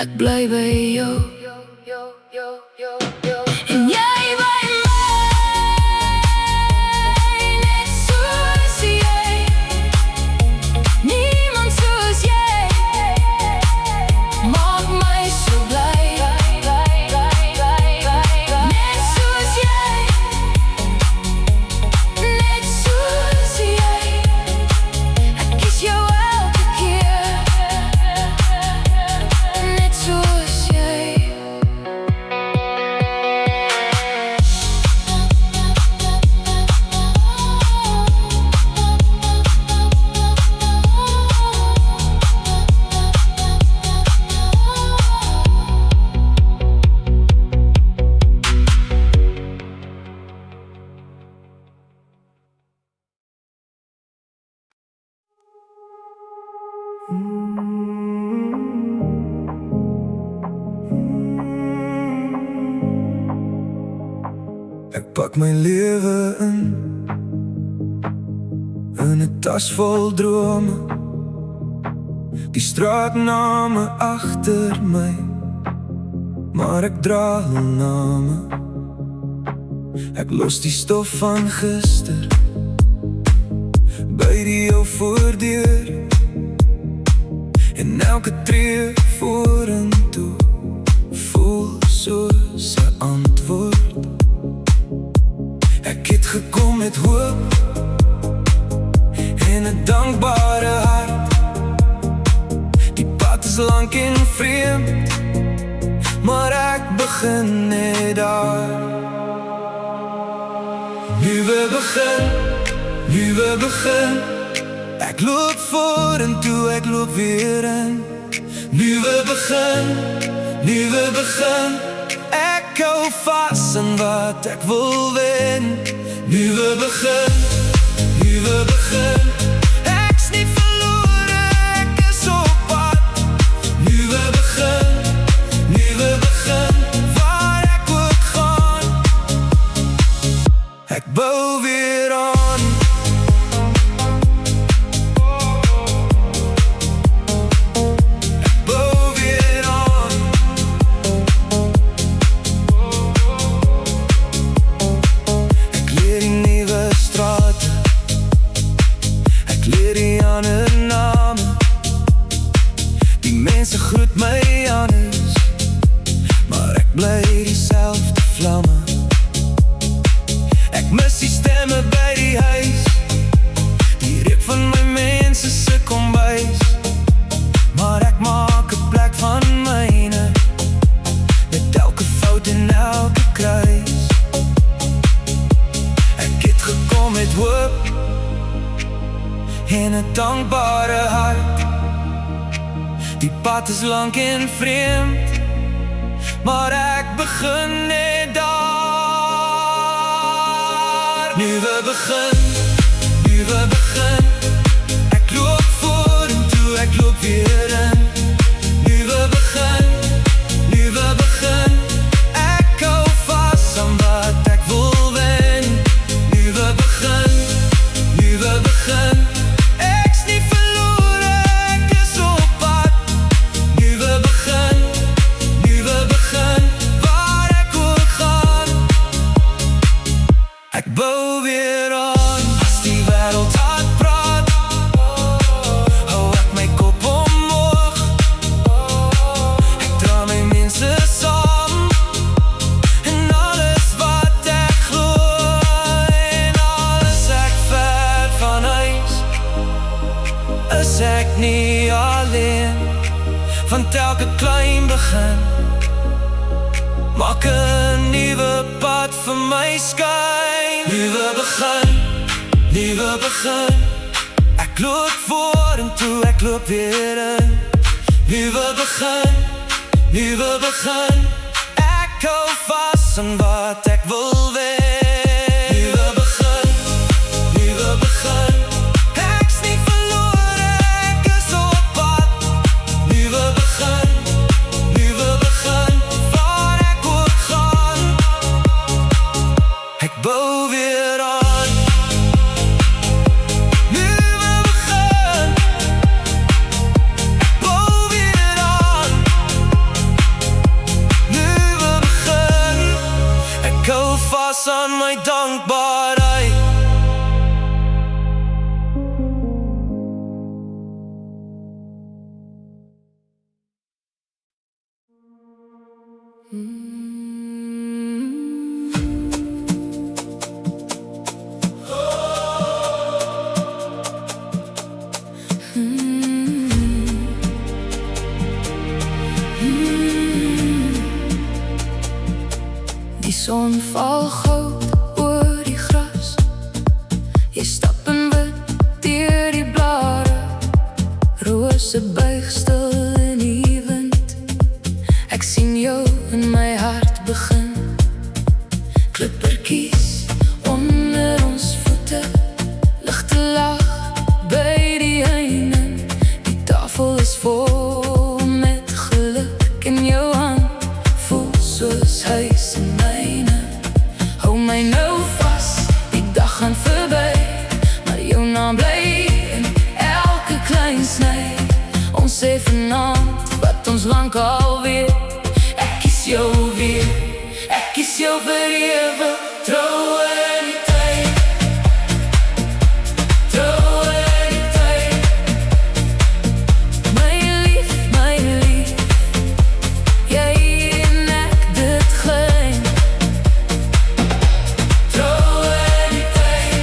Ek bly by jou. En jy by my, net soos jy. Niemand soos jy maak my so bly. Net soos jy. pak my lewe in 'n tas vol drome, die straatname agter my, maar ek dra hul name. Ek los die stof van gister by die jou voordeur, en elke tree vorentoe voel soos 'n antwoord. Ek het gekom met hoop en 'n dankbare hart. Die pad is lank en vreemd, maar ek begin net daar. Nuwe begin, nuwe begin. Ek loop vorentoe, ek loop weer in. Nuwe begin, nuwe begin. Ek hou vas aan wat ek wil wen. Nuwe begin, nuwe begin. Ek's nie verlore, ek is op pad. Nuwe begin, nuwe begin. Waar ek ook gaan, ek bou weer aan. Mense groet my anders, maar ek bly dieselfde vlamme. Ek mis die stemme by die huis, die reuk van my mense se kombuis, maar ek maak 'n plek van myne, met elke fout en elke kruis. Ek het gekom met hoop en 'n dankbare hart. Die pad is lank en vreemd, maar ek begin net daar. Nuwe begin, nuwe begin. Ek loop vorentoe, ek loop weer in. Nuwe begin, nuwe begin. Ek hou vas aan wat ek wil wen. Nuwe begin, nuwe begin. Bou weer aan. As die wêreld hard praat, hou ek my kop omhoog. Ek dra my mense saam, en alles wat ek glo, en alles ek ver van huis, is ek nie alleen. Want elke klein begin maak 'n nuwe pad vir my skyn. Nuwe begin, nuwe begin. Ek loop vorentoe, ek loop weer in. Nuwe begin, nuwe begin. Ek hou vas aan wat ek wil wen. Nuwe begin, nuwe begin. Ek's nie verlore, ek is op pad. Nuwe begin, nuwe begin. Waar ek ook gaan, ek bou weer aan. Nuwe begin, ek bou weer aan. Nuwe begin, ek hou vas aan my dankbaarheid. Die son val goud oor die gras. Jy stap en wit deur die blare. Rose buig stil in die wind. Ek sien jou in my hart begin. Klippertjies onder ons voete, ligte lag by die heining. Die tafel is vol met geluk en jou hand voel soos huis en myne. Hou my nou ons lang alweer. Ek kies jou weer, ek kies jou vir ewig. Trou in die tyd, trou in die tyd. My lief, jy en ek dit geheim. Trou in die tyd,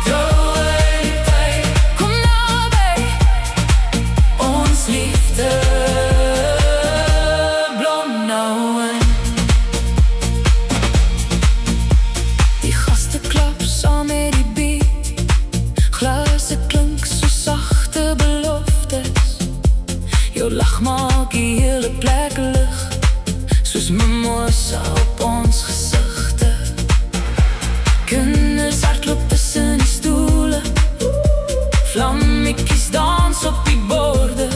trou in die tyd. Kom naby, ons liefde blom nou in. Die gaste klap saam met die beat, glase klink so sagte beloftes. Jou lach maak die hele plek lig, soos mimosa op ons gesigte. Kinders hardloop tussen die stoele, vlammetjies dans op die borde.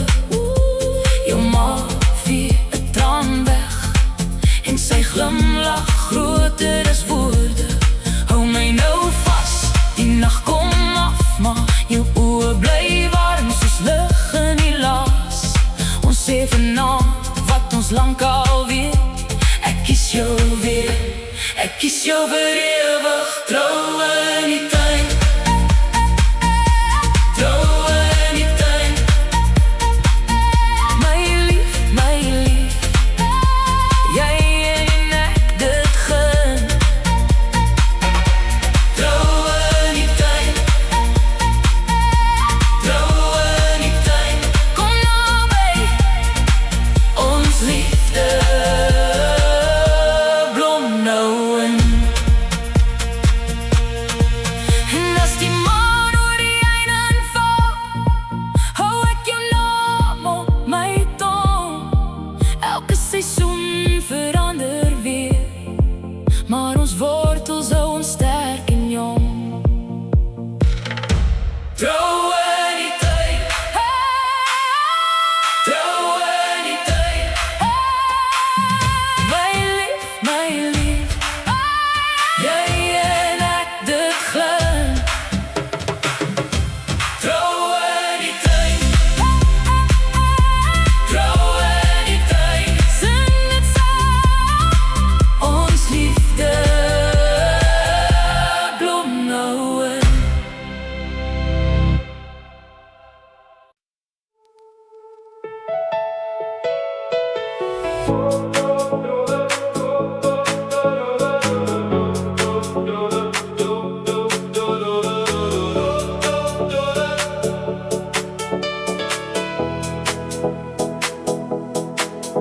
Jou ma vee 'n traan weg en sy glimlach groter as woorde. Hou my nou vas, die nag kom af, maar jou oë bly warm soos lig in die laas. Ons sê vanaand wat ons lank alweer. Ek kies jou weer, ek kies jou vir ewig. Trou in die tuin, trou in die tuin. My lief, jy en ek dit geheim. Trou in die tuin, trou in die tuin. Kom naby, ons liefde blom nou in. En as die maan oor die einden val, hou ek jou naam op my tong. Elke seisoen verander weer, maar ons wortels hou ons sterk en jong. Trou in die tyd, trou in die tyd. My lief, jy en ek dit geheim. Trou in die tyd, trou in die tyd. Sing dit saam, ons liefde blom nou in.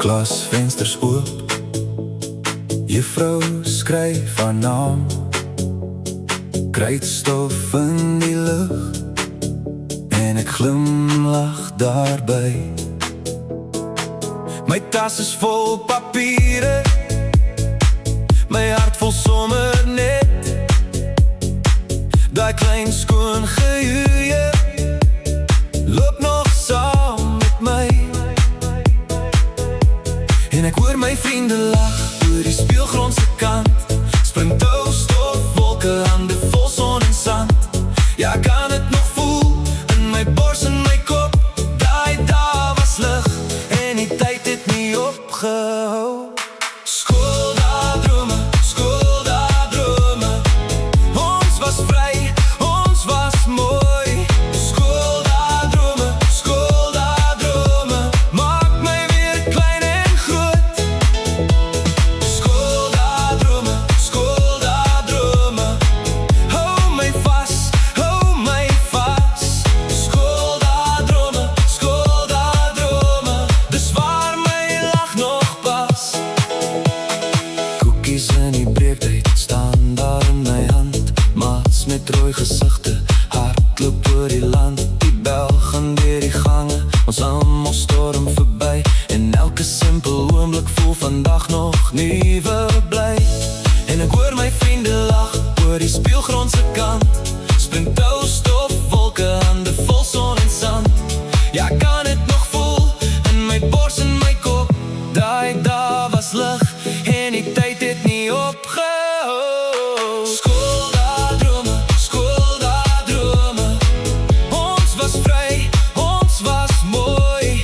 Glasvensters oop, juffrou skryf haar naam. Kruitstof in die lug en ek glimlach daarby. My tas is vol papiere, my hart vol sommer net. Daai klein skoon gehuie loop nog saam met my. En ek hoor my vriende lag oor die speelgrondse kant. Spring touw, stof, wolke, hande vol son en sand. Ja, ek kan het nog voel in my bors en my kop. Daai dae was lig en die tyd het nie opgehou. Skooldrome, ons was vry, ons was mooi. Skooldrome, maak my weer klein en groot. Skooldrome, hou my vas, hou my vas. Skooldrome, dis waar my lach nog pas. Koekies in die breektyd staan daar in my hand. Maats met rooi gesigte, hardloop oor die land. Die bel gaan deur die gange, ons almal storm verby. En elke simpel oomblik voel vandag nog nuwe bly. En ek hoor my vriende lag oor die speelgrondse kant. Spring touw, stof, wolke, hande vol son en sand. Ja, ek kan het nog voel in my bors en my kop. Daai dae was lig en die tyd het nie opgehou. Skooldrome, ons was vry, ons was mooi.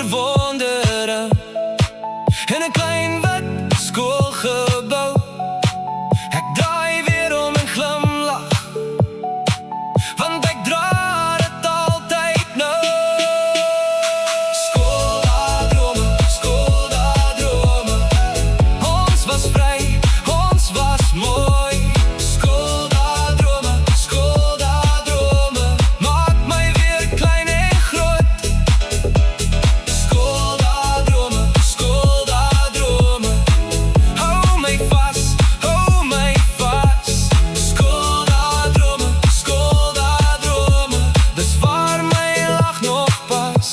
verwonderen in 'n klein wit skoolgebou. Ek draai weer om en glimlach, want ek dra dit altyd nou. Skooldae drome, ons was vry, ons was mooi. Skooldae drome, maak my weer klein en groot. Skooldae drome, hou my vas, hou my vas. Skooldae drome, dis waar my lag nog pas.